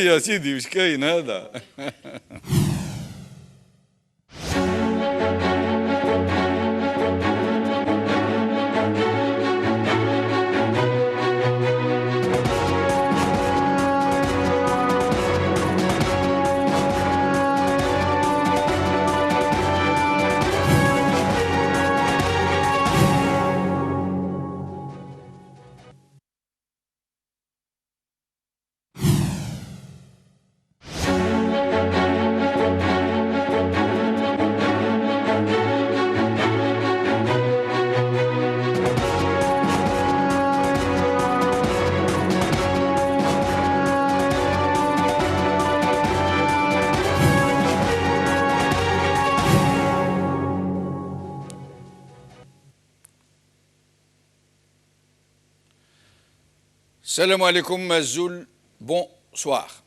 يا سيدي مش كاين هذا. Salam alaikum Mazoul, bonsoir.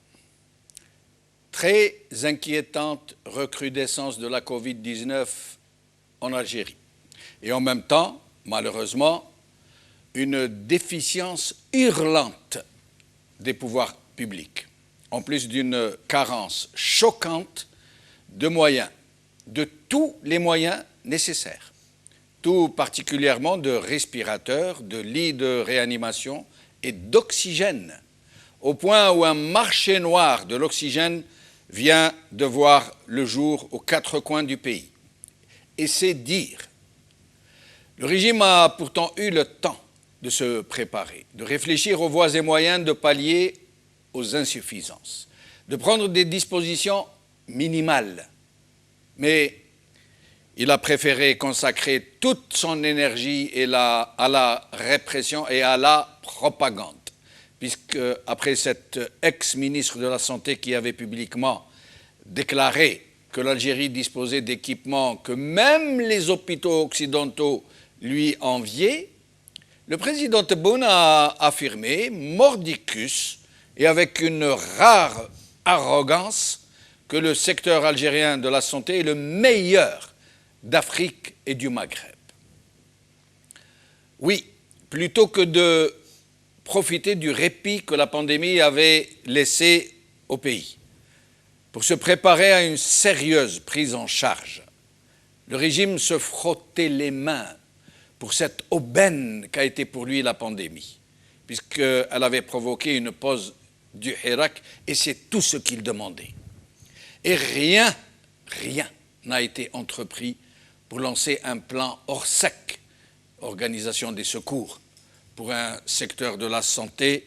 Très inquiétante recrudescence de la Covid-19 en Algérie. Et en même temps, malheureusement, une déficience hurlante des pouvoirs publics, en plus d'une carence choquante de moyens, de tous les moyens nécessaires, tout particulièrement de respirateurs, de lits de réanimation et d'oxygène, au point où un marché noir de l'oxygène vient de voir le jour aux quatre coins du pays. Et c'est dire. Le régime a pourtant eu le temps de se préparer, de réfléchir aux voies et moyens de pallier aux insuffisances, de prendre des dispositions minimales. Mais il a préféré consacrer toute son énergie à la répression et à la propagande, puisque après cet ex-ministre de la Santé qui avait publiquement déclaré que l'Algérie disposait d'équipements que même les hôpitaux occidentaux lui enviaient, le président Tebboune a affirmé, mordicus et avec une rare arrogance, que le secteur algérien de la santé est le meilleur d'Afrique et du Maghreb. Oui, plutôt que de profiter du répit que la pandémie avait laissé au pays, pour se préparer à une sérieuse prise en charge, le régime se frottait les mains pour cette aubaine qu'a été pour lui la pandémie, puisqu'elle avait provoqué une pause du Hirak, et c'est tout ce qu'il demandait. Et rien n'a été entrepris pour lancer un plan hors sec, organisation des secours, pour un secteur de la santé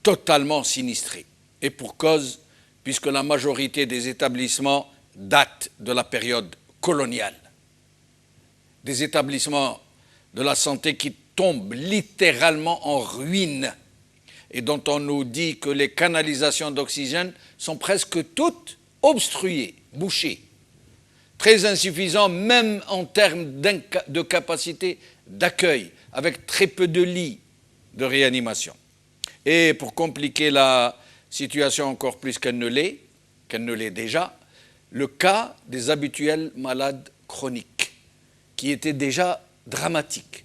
totalement sinistré. Et pour cause, puisque la majorité des établissements datent de la période coloniale. Des établissements de la santé qui tombent littéralement en ruine et dont on nous dit que les canalisations d'oxygène sont presque toutes obstruées, bouchées. Très insuffisant même en termes de capacité d'accueil, avec très peu de lits de réanimation. Et pour compliquer la situation encore plus qu'elle ne l'est déjà, le cas des habituels malades chroniques, qui était déjà dramatique,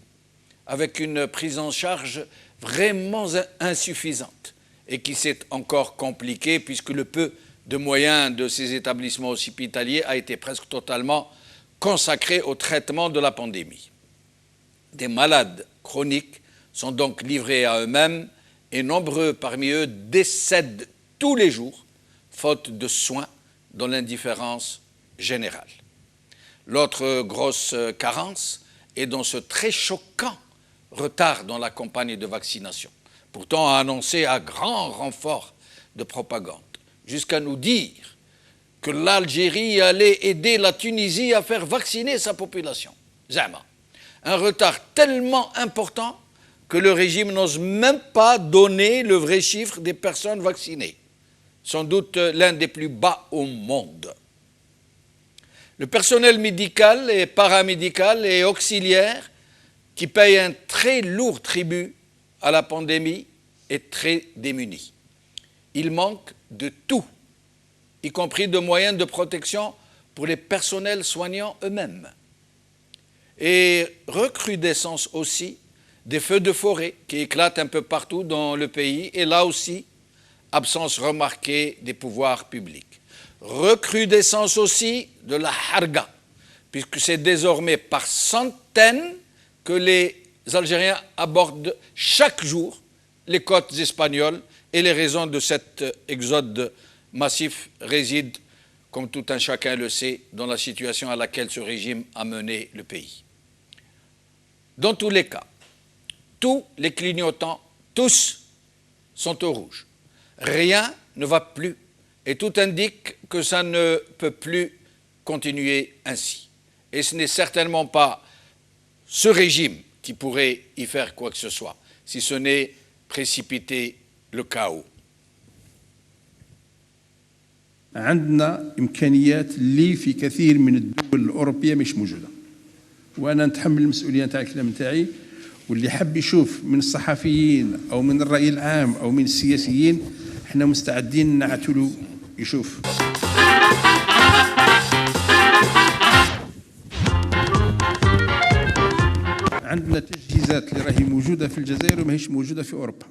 avec une prise en charge vraiment insuffisante et qui s'est encore compliquée puisque le peu de moyens de ces établissements hospitaliers a été presque totalement consacré au traitement de la pandémie. Des malades chroniques sont donc livrés à eux-mêmes et nombreux parmi eux décèdent tous les jours, faute de soins, dans l'indifférence générale. L'autre grosse carence est dans ce très choquant retard dans la campagne de vaccination, pourtant annoncé à grand renfort de propagande, jusqu'à nous dire que l'Algérie allait aider la Tunisie à faire vacciner sa population. Zama. Un retard tellement important que le régime n'ose même pas donner le vrai chiffre des personnes vaccinées. Sans doute l'un des plus bas au monde. Le personnel médical et paramédical et auxiliaire qui paye un très lourd tribut à la pandémie est très démuni. Il manque de tout, y compris de moyens de protection pour les personnels soignants eux-mêmes. Et recrudescence aussi des feux de forêt qui éclatent un peu partout dans le pays et là aussi absence remarquée des pouvoirs publics. Recrudescence aussi de la harga, puisque c'est désormais par centaines que les Algériens abordent chaque jour les côtes espagnoles, et les raisons de cet exode massif résident, comme tout un chacun le sait, dans la situation à laquelle ce régime a mené le pays. Dans tous les cas, tous les clignotants, tous, sont au rouge. Rien ne va plus et tout indique que ça ne peut plus continuer ainsi. Et ce n'est certainement pas ce régime qui pourrait y faire quoi que ce soit, si ce n'est précipiter le chaos. عندنا إمكانيات اللي في كثير من الدول الأوروبية مش موجودة، وأنا نتحمل المسؤولية نتاع الكلام نتاعي، واللي حب يشوف من الصحفيين أو من الرأي العام أو من السياسيين احنا مستعدين نعتلو يشوف. عندنا تجهيزات اللي راهي موجودة في الجزائر وما هيش موجودة في أوروبا.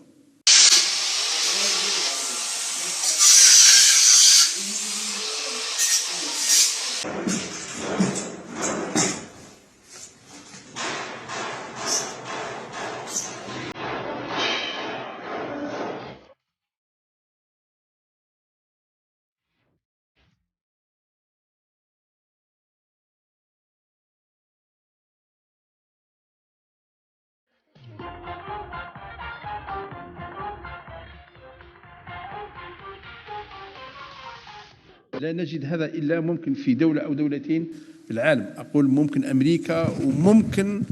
لا نجد هذا إلا ممكن في دولة أو دولتين في العالم، أقول ممكن أمريكا وممكن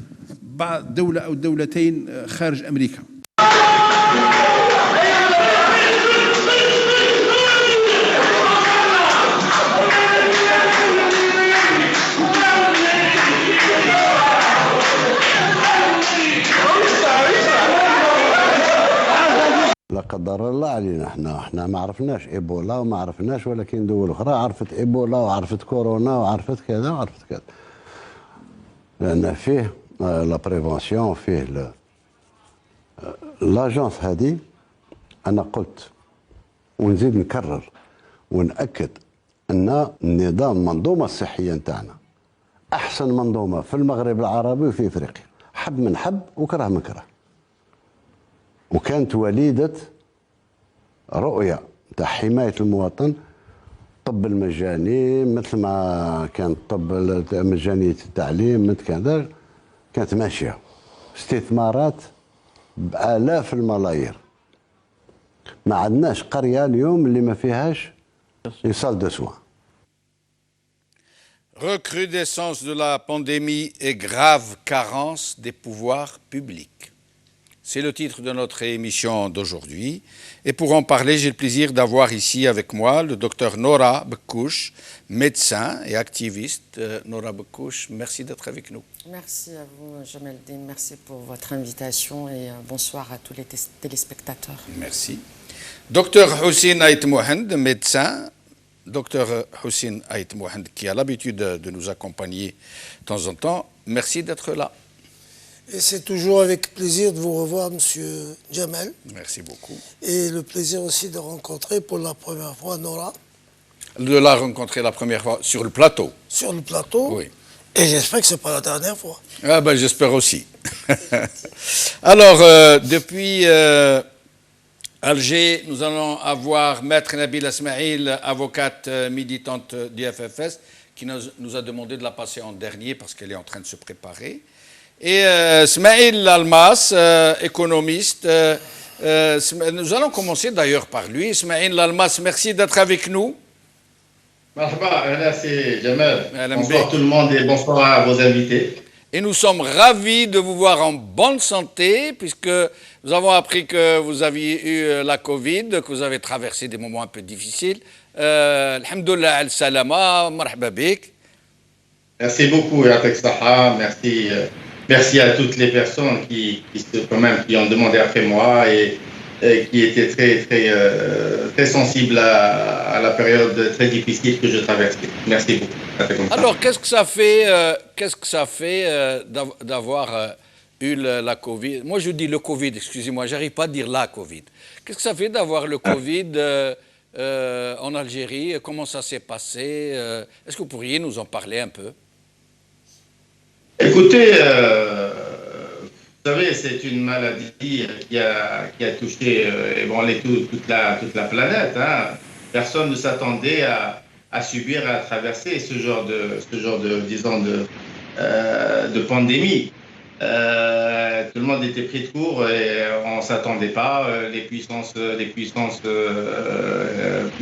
بعض دولة أو دولتين خارج أمريكا. لا قدر الله علينا احنا ما عرفناش ايبولا وما عرفناش، ولكن دول اخرى عرفت ايبولا وعرفت كورونا وعرفت كذا وعرفت كذا، لان فيه لا بريفونسيون، فيه لاجونس هذه. انا قلت ونزيد نكرر ونأكد ان النظام المنظومه الصحيه نتاعنا احسن منظومه في المغرب العربي وفي افريقيا، حب من حب وكره من كره، وكانت وليدة رؤية تاع حماية المواطن. الطب المجاني مثل ما كان الطب مجانية التعليم مثل كذا كانت ماشية، استثمارات بآلاف الملايير. ما عندناش قرية اليوم اللي ما فيهاش يصال دو سوان. Recrudescence de la pandémie et grave carence des pouvoirs publics. C'est le titre de notre émission d'aujourd'hui. Et pour en parler, j'ai le plaisir d'avoir ici avec moi le docteur Nora Bekkouche, médecin et activiste. Nora Bekkouche, merci d'être avec nous. Merci à vous, Jamel Din. Merci pour votre invitation et bonsoir à tous les téléspectateurs. Merci. Docteur Houssine Aït Mohand, médecin. Docteur Houssine Aït Mohand, qui a l'habitude de nous accompagner de temps en temps. Merci d'être là. Et c'est toujours avec plaisir de vous revoir, Monsieur Jamel. Merci beaucoup. Et le plaisir aussi de rencontrer pour la première fois Nora. De la rencontrer la première fois sur le plateau. Sur le plateau. Oui. Et j'espère que ce n'est pas la dernière fois. Ah ben, j'espère aussi. Alors, depuis Alger, nous allons avoir Maître Nabil Esmaïl, avocate militante du FFS, qui nous a demandé de la passer en dernier parce qu'elle est en train de se préparer. Et Smaïl Almas, économiste. Nous allons commencer d'ailleurs par lui. Smaïl Almas, merci d'être avec nous. Marhaba, c'est Jamal. Bonsoir tout le monde et bonsoir à vos invités. Et nous sommes ravis de vous voir en bonne santé, puisque nous avons appris que vous aviez eu la Covid, que vous avez traversé des moments un peu difficiles. Alhamdoulilah al-salama, marhaba bik. Merci beaucoup, Yatek Saha. Merci. Merci à toutes les personnes qui ont demandé après moi et qui étaient très sensibles à la période très difficile que je traversais. Merci beaucoup. Alors, qu'est-ce que ça fait d'avoir eu la Covid. Moi, je dis le Covid, excusez-moi, j'arrive pas à dire la Covid. Qu'est-ce que ça fait d'avoir le Covid en Algérie? Comment ça s'est passé? Est-ce que vous pourriez nous en parler un peu? Écoutez, vous savez, c'est une maladie qui a touché ébranlé toute la planète. Hein. Personne ne s'attendait à subir, à traverser ce genre de disons, de pandémie. Tout le monde était pris de court et on ne s'attendait pas. Les puissances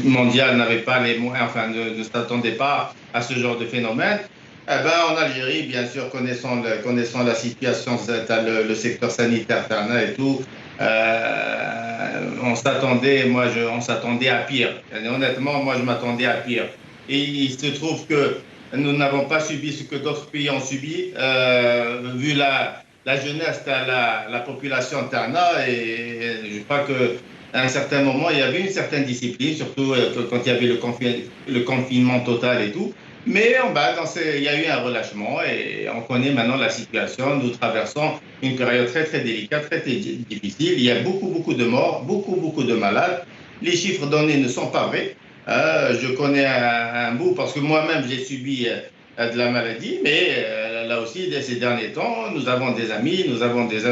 mondiales n'avaient pas les moyens, enfin, ne s'attendaient pas à ce genre de phénomène. Eh ben, en Algérie, bien sûr, connaissant la situation, le secteur sanitaire et tout, on s'attendait à pire. Et honnêtement, moi, je m'attendais à pire. Et il se trouve que nous n'avons pas subi ce que d'autres pays ont subi, vu la jeunesse de la population Tana. Et je crois qu'à un certain moment, il y avait une certaine discipline, surtout quand il y avait le confinement total et tout. Mais il y a eu un relâchement et on connaît maintenant la situation. Nous traversons une période très, très délicate, très, très difficile. Il y a beaucoup de morts, beaucoup de malades. Les chiffres donnés ne sont pas vrais. Je connais un bout parce que moi-même, j'ai subi de la maladie. Mais là aussi, ces derniers temps, nous avons des amis.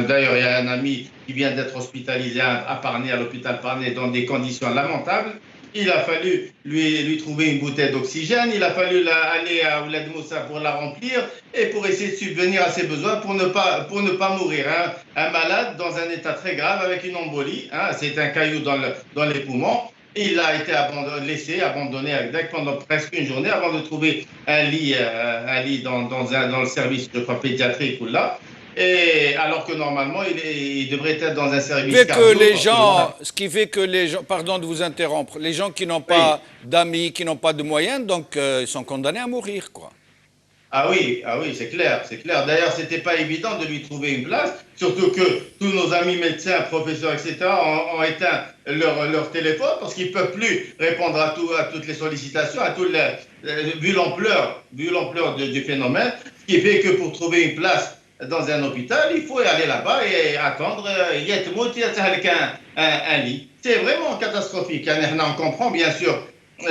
D'ailleurs, il y a un ami qui vient d'être hospitalisé à Parnay, à l'hôpital Parnay, dans des conditions lamentables. Il a fallu lui trouver une bouteille d'oxygène, il a fallu aller à Ouled Moussa pour la remplir et pour essayer de subvenir à ses besoins pour ne pas mourir. Hein. Un malade dans un état très grave avec une embolie, hein, c'est un caillou dans les poumons. Il a été laissé abandonné à Agdag pendant presque une journée avant de trouver un lit dans le service, je crois, pédiatrique ou là. Et alors que normalement, il devrait être dans un service cardio. Ce qui fait que les gens, pardon de vous interrompre, les gens qui n'ont pas d'amis, qui n'ont pas de moyens, donc ils sont condamnés à mourir, quoi. Ah oui, c'est clair. D'ailleurs, c'était pas évident de lui trouver une place, surtout que tous nos amis médecins, professeurs, etc. ont éteint leur téléphone parce qu'ils peuvent plus répondre à toutes les sollicitations, vu l'ampleur du phénomène, ce qui fait que pour trouver une place dans un hôpital, il faut aller là-bas et attendre un lit. C'est vraiment catastrophique. On comprend bien sûr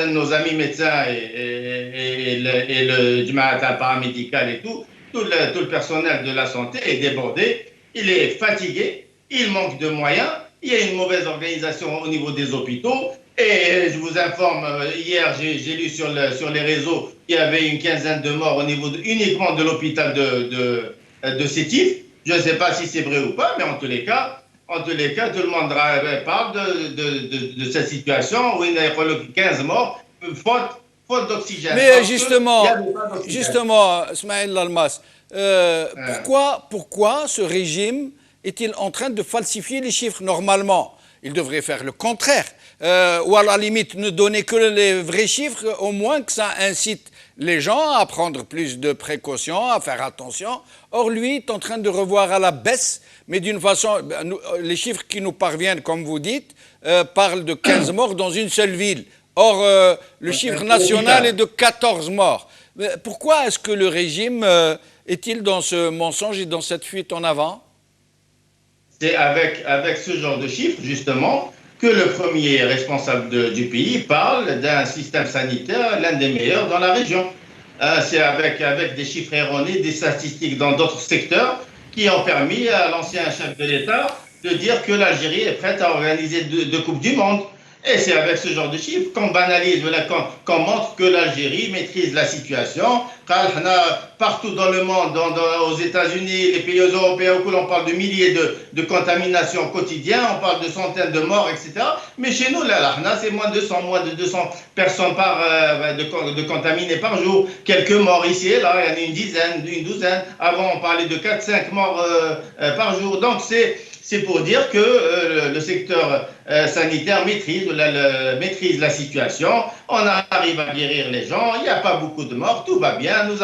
nos amis médecins et le Jamaat paramédical et tout le personnel de la santé est débordé, il est fatigué, il manque de moyens, il y a une mauvaise organisation au niveau des hôpitaux. Et je vous informe, hier, j'ai lu sur les réseaux qu'il y avait une quinzaine de morts au niveau uniquement de l'hôpital de Sétif. Je ne sais pas si c'est vrai ou pas, mais en tous les cas, tout le monde parle de cette situation où il y a 15 morts, faute d'oxygène. Mais justement, Smaïl Almas, pourquoi ce régime est-il en train de falsifier les chiffres? Normalement, il devrait faire le contraire. Ou à la limite, ne donner que les vrais chiffres, au moins que ça incite les gens à prendre plus de précautions, à faire attention. Or, lui est en train de revoir à la baisse, mais d'une façon... les chiffres qui nous parviennent, comme vous dites, parlent de 15 morts dans une seule ville. Or, le chiffre national est de 14 morts. Mais pourquoi est-ce que le régime est-il dans ce mensonge et dans cette fuite en avant? C'est avec ce genre de chiffres, justement, que le premier responsable du pays parle d'un système sanitaire, l'un des meilleurs dans la région. C'est avec des chiffres erronés, des statistiques dans d'autres secteurs qui ont permis à l'ancien chef de l'État de dire que l'Algérie est prête à organiser deux Coupes du Monde. Et c'est avec ce genre de chiffres qu'on banalise, qu'on montre que l'Algérie maîtrise la situation. Partout dans le monde, aux États-Unis, les pays européens, où on parle de milliers de contaminations quotidiennes, on parle de centaines de morts, etc. Mais chez nous, là, c'est moins de 200 personnes de contaminées par jour. Quelques morts ici et là, il y en a une dizaine, une douzaine. Avant, on parlait de 4-5 morts par jour. Donc, c'est pour dire que le secteur sanitaire maîtrise la situation. On arrive à guérir les gens. Il n'y a pas beaucoup de morts. Tout va bien. Vous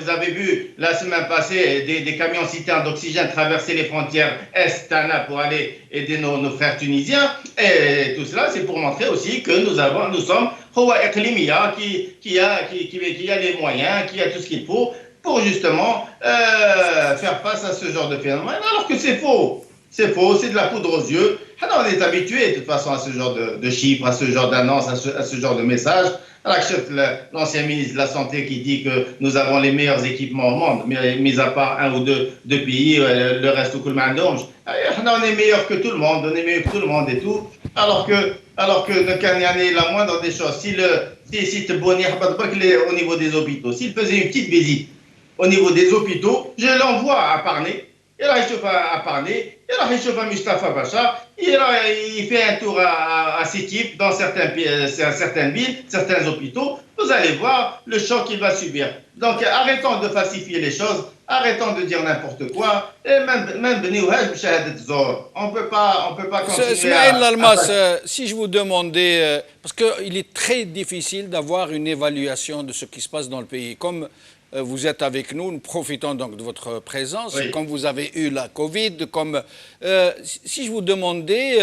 avez vu la semaine passée des camions citernes d'oxygène traverser les frontières est-Tana pour aller aider nos frères tunisiens. Et tout cela, c'est pour montrer aussi que nous sommes Houa Eklimia qui a les moyens, qui a tout ce qu'il faut pour justement faire face à ce genre de phénomène, alors que c'est faux. C'est faux, c'est de la poudre aux yeux. On est habitué de toute façon à ce genre de chiffres, à ce genre d'annonces, à ce genre de messages. L'ancien ministre de la Santé qui dit que nous avons les meilleurs équipements au monde, mais mis à part un ou deux pays, le reste au Kulmandonge. On est meilleur que tout le monde, on est meilleur que tout le monde et tout. Alors que le Canadian est la moindre des choses. Si te bonir au niveau des hôpitaux, s'il faisait une petite visite au niveau des hôpitaux, je l'envoie à Parnay. Il راح à Parnay, il راح يشوف à Mustafa Bacha, il fait un tour à Sétif dans certaines villes, certains hôpitaux. Vous allez voir le choc qu'il va subir. Donc arrêtons de falsifier les choses, arrêtons de dire n'importe quoi. Et même on peut pas continuer Smaïl Almas, si je vous demandais, parce qu'il est très difficile d'avoir une évaluation de ce qui se passe dans le pays, comme vous êtes avec nous, nous profitons donc de votre présence, oui. Comme vous avez eu la Covid, si je vous demandais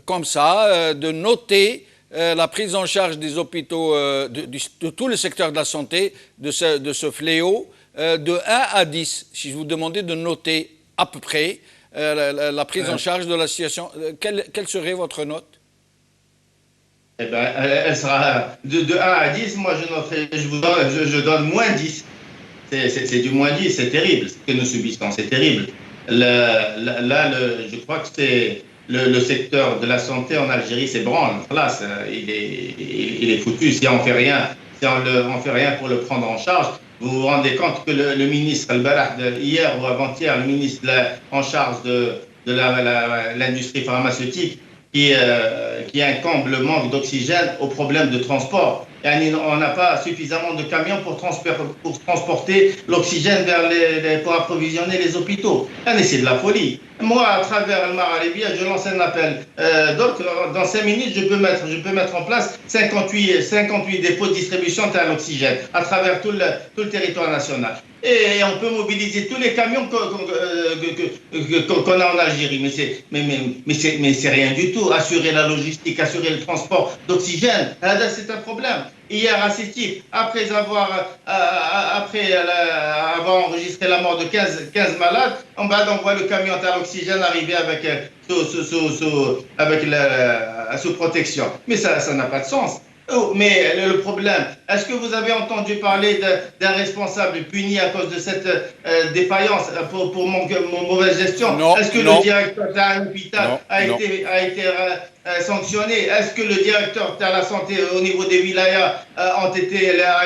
comme ça de noter la prise en charge des hôpitaux, de tout le secteur de la santé, de ce fléau, de 1 à 10, si je vous demandais de noter à peu près la prise en charge de la situation, quelle serait votre note? Eh ben, elle sera de 1 à 10, moi je donne moins 10. C'est du moins 10, c'est terrible. Ce que nous subissons, c'est terrible. Je crois que c'est le secteur de la santé en Algérie s'ébranle. Là, il est foutu. Si on fait rien, on fait rien pour le prendre en charge. Vous vous rendez compte que le ministre hier ou avant-hier, le ministre en charge de l'industrie pharmaceutique, qui incombe le manque d'oxygène aux problèmes de transport. On n'a pas suffisamment de camions pour transporter l'oxygène pour approvisionner les hôpitaux. C'est de la folie. Moi, à travers le Maralibia, je lance un appel. Donc, dans 5 minutes, je peux mettre en place 58 dépôts de distribution à l'oxygène à travers tout le territoire national. Et on peut mobiliser tous les camions qu'on a en Algérie. Mais c'est rien du tout. Assurer la logistique, assurer le transport d'oxygène, c'est un problème. Hier à Sétif, après avoir enregistré la mort de 15 malades, on voit le camion à l'oxygène arriver sous protection. Mais ça n'a pas de sens. Mais le problème, est-ce que vous avez entendu parler d'un responsable puni à cause de cette défaillance pour mauvaise gestion? Est-ce que le directeur d'un hôpital a été sanctionné? Est-ce que le directeur de la santé au niveau des wilayas a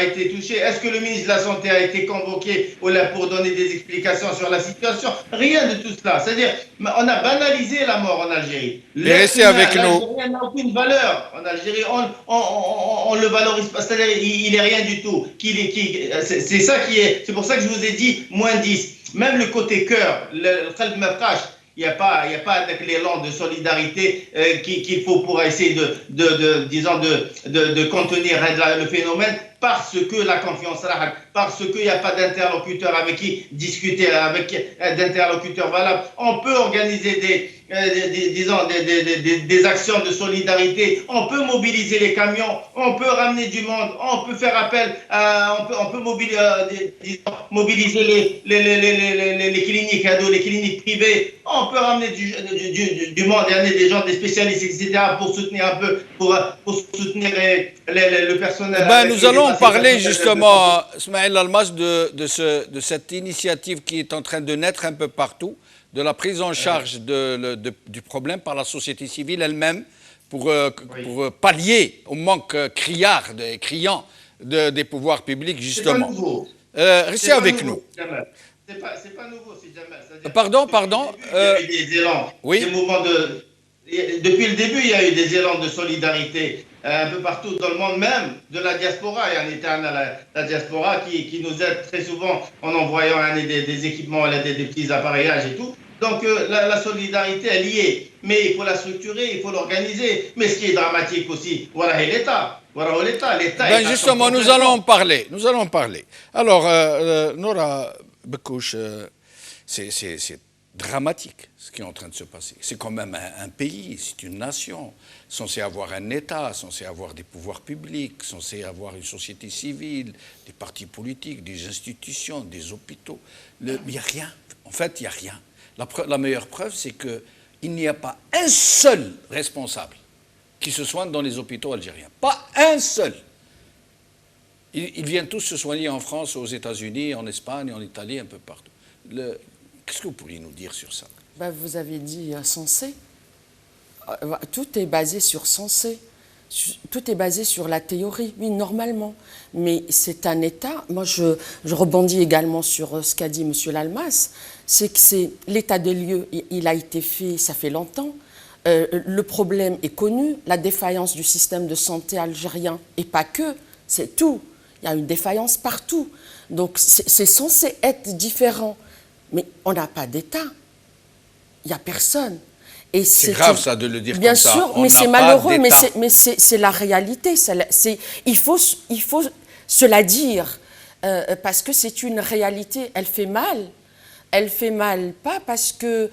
été touché? Est-ce que le ministre de la Santé a été convoqué pour donner des explications sur la situation? Rien de tout cela. C'est-à-dire, on a banalisé la mort en Algérie. Restez avec nous. L'Algérien n'a aucune valeur. En Algérie, on le valorise pas. C'est-à-dire, il est rien du tout. C'est ça qui est. C'est pour ça que je vous ai dit moins 10. Même le côté cœur, le qalb mafrash, il n'y a pas l'élan de solidarité qu'il faut pour essayer de contenir le phénomène, parce que la confiance rahat, parce qu'il n'y a pas d'interlocuteur avec qui discuter, d'interlocuteur valable. On peut organiser des actions de solidarité, on peut mobiliser les camions, on peut ramener du monde, on peut faire appel, on peut mobiliser les cliniques ados, les cliniques privées, on peut ramener du monde et amener des gens, des spécialistes, etc. pour soutenir un peu, pour soutenir le personnel. Nous allons parler justement, Smaïl Almas, de cette initiative qui est en train de naître un peu partout, de la prise en charge du problème par la société civile elle-même pour pallier au manque criant des pouvoirs publics, justement. C'est pas nouveau. Restez avec nous. C'est pas nouveau, c'est jamais. Pardon. Il y a eu des élans, oui. Des mouvements depuis le début, il y a eu des élans de solidarité un peu partout dans le monde, même de la diaspora. Il y en a la diaspora qui nous aide très souvent en envoyant des équipements, des petits appareillages et tout. Donc la solidarité, elle y est. Mais il faut la structurer, il faut l'organiser. Mais ce qui est dramatique aussi, voilà l'État. Justement, nous allons en parler. Alors, Nora Bekouche, c'est dramatique ce qui est en train de se passer. C'est quand même un pays, c'est une nation, censé avoir un État, censé avoir des pouvoirs publics, censé avoir une société civile, des partis politiques, des institutions, des hôpitaux. Il n'y a rien. En fait, il n'y a rien. La meilleure preuve, c'est qu'il n'y a pas un seul responsable qui se soigne dans les hôpitaux algériens. Pas un seul. Ils viennent tous se soigner en France, aux États-Unis, en Espagne, en Italie, un peu partout. Qu'est-ce que vous pourriez nous dire sur ça? Vous avez dit censé. Tout est basé sur censé. Tout est basé sur la théorie, oui, normalement. Mais c'est un État. Moi, je rebondis également sur ce qu'a dit M. Lalmas. C'est que l'état des lieux, il a été fait, ça fait longtemps. Le problème est connu. La défaillance du système de santé algérien, et pas que, c'est tout. Il y a une défaillance partout. Donc, c'est censé être différent. Mais on n'a pas d'État. Il n'y a personne. C'est grave ça de le dire bien comme ça. Bien sûr, mais c'est malheureux, mais c'est la réalité. Il faut se la dire, parce que c'est une réalité. Elle fait mal. Elle fait mal, pas parce que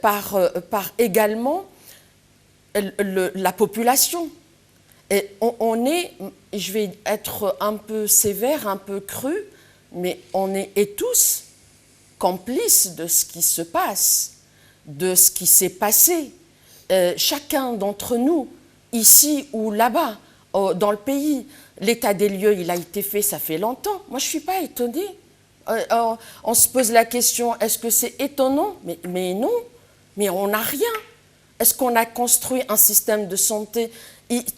par également la population. Et on est, je vais être un peu sévère, un peu cru, mais on est tous complices de ce qui se passe, de ce qui s'est passé. Chacun d'entre nous, ici ou là-bas, dans le pays, l'état des lieux, il a été fait, ça fait longtemps. Moi, je ne suis pas étonnée. On se pose la question, est-ce que c'est étonnant? Mais non, mais on n'a rien. Est-ce qu'on a construit un système de santé?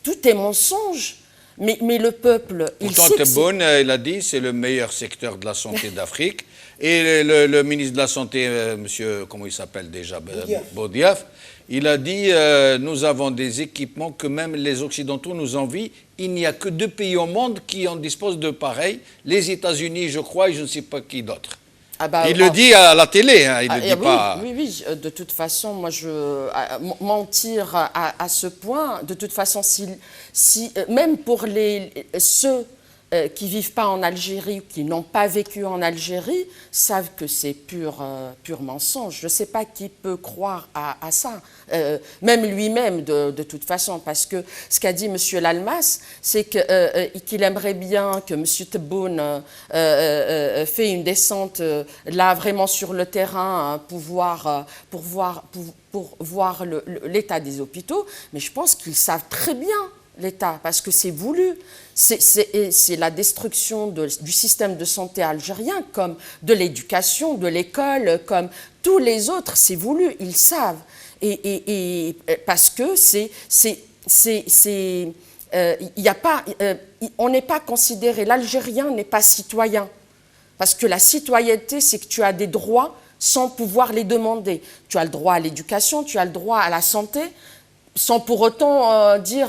Tout est mensonge. Mais le peuple, il sait que Tebboune, il a dit, c'est le meilleur secteur de la santé d'Afrique. Et le ministre de la Santé, monsieur, comment il s'appelle déjà, Boudiaf, il a dit, nous avons des équipements que même les Occidentaux nous envient. Il n'y a que 2 pays au monde qui en disposent de pareils, les États-Unis, je crois, et je ne sais pas qui d'autre. Il le dit à la télé, hein, il ne le dit pas... Oui, de toute façon, moi, mentir à ce point, de toute façon, même pour ceux qui ne vivent pas en Algérie, qui n'ont pas vécu en Algérie, savent que c'est pur mensonge. Je ne sais pas qui peut croire à ça, même lui-même de toute façon, parce que ce qu'a dit M. Lalmas, c'est qu'il aimerait bien que M. Tebboune fait une descente là vraiment sur le terrain pour voir l'état des hôpitaux, mais je pense qu'ils savent très bien l'État, parce que c'est voulu. C'est la destruction du système de santé algérien, comme de l'éducation, de l'école, comme tous les autres, c'est voulu, ils savent. Et parce que on n'est pas considéré, l'Algérien n'est pas citoyen. Parce que la citoyenneté, c'est que tu as des droits sans pouvoir les demander. Tu as le droit à l'éducation, tu as le droit à la santé, sans pour autant dire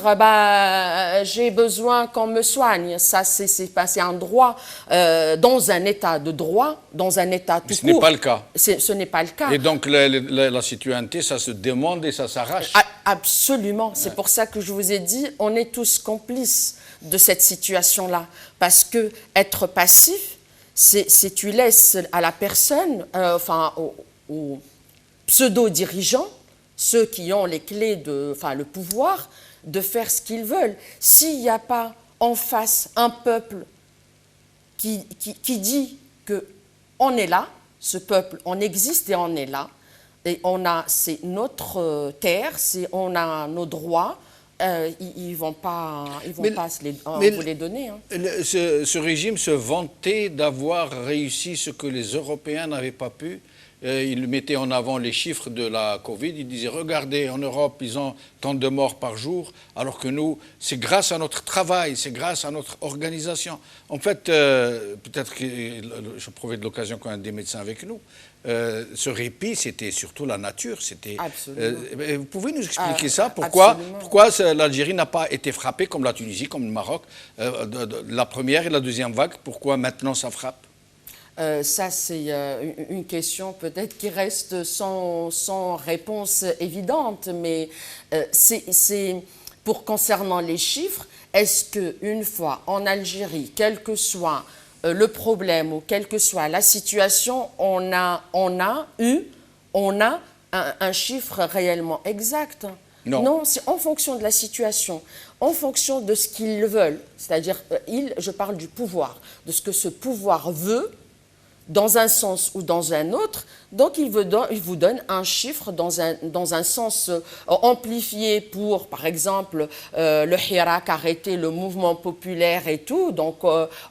j'ai besoin qu'on me soigne. Ça, c'est un droit dans un état de droit, dans un état tout court. Ce n'est pas le cas. Ce n'est pas le cas. Et donc la citoyenneté, ça se demande et ça s'arrache. Absolument. C'est pour ça que je vous ai dit, on est tous complices de cette situation-là. Parce que être passif, c'est tu laisses à la personne, aux pseudo-dirigeants, ceux qui ont les clés, le pouvoir, de faire ce qu'ils veulent. S'il n'y a pas en face un peuple qui dit qu'on est là, ce peuple, on existe et on est là, et c'est notre terre, on a nos droits, ils vont pas vous les donner. Hein. Ce régime se vantait d'avoir réussi ce que les Européens n'avaient pas pu. Il mettait en avant les chiffres de la Covid. Il disait, regardez, en Europe, ils ont tant de morts par jour, alors que nous, c'est grâce à notre travail, c'est grâce à notre organisation. En fait, peut-être que je profite de l'occasion qu'on a des médecins avec nous. Ce répit, c'était surtout la nature. Vous pouvez nous expliquer ça? Pourquoi l'Algérie n'a pas été frappée comme la Tunisie, comme le Maroc, la première et la deuxième vague? Pourquoi maintenant ça frappe? Ça, c'est une question peut-être qui reste sans réponse évidente, mais concernant les chiffres, est-ce qu'une fois en Algérie, quel que soit le problème ou quelle que soit la situation, on a eu on a un chiffre réellement exact. Non. C'est en fonction de la situation, en fonction de ce qu'ils veulent. C'est-à-dire, je parle du pouvoir, de ce que ce pouvoir veut, dans un sens ou dans un autre. Donc, il vous donne un chiffre dans un sens amplifié pour, par exemple, le Hirak, arrêter le mouvement populaire et tout, donc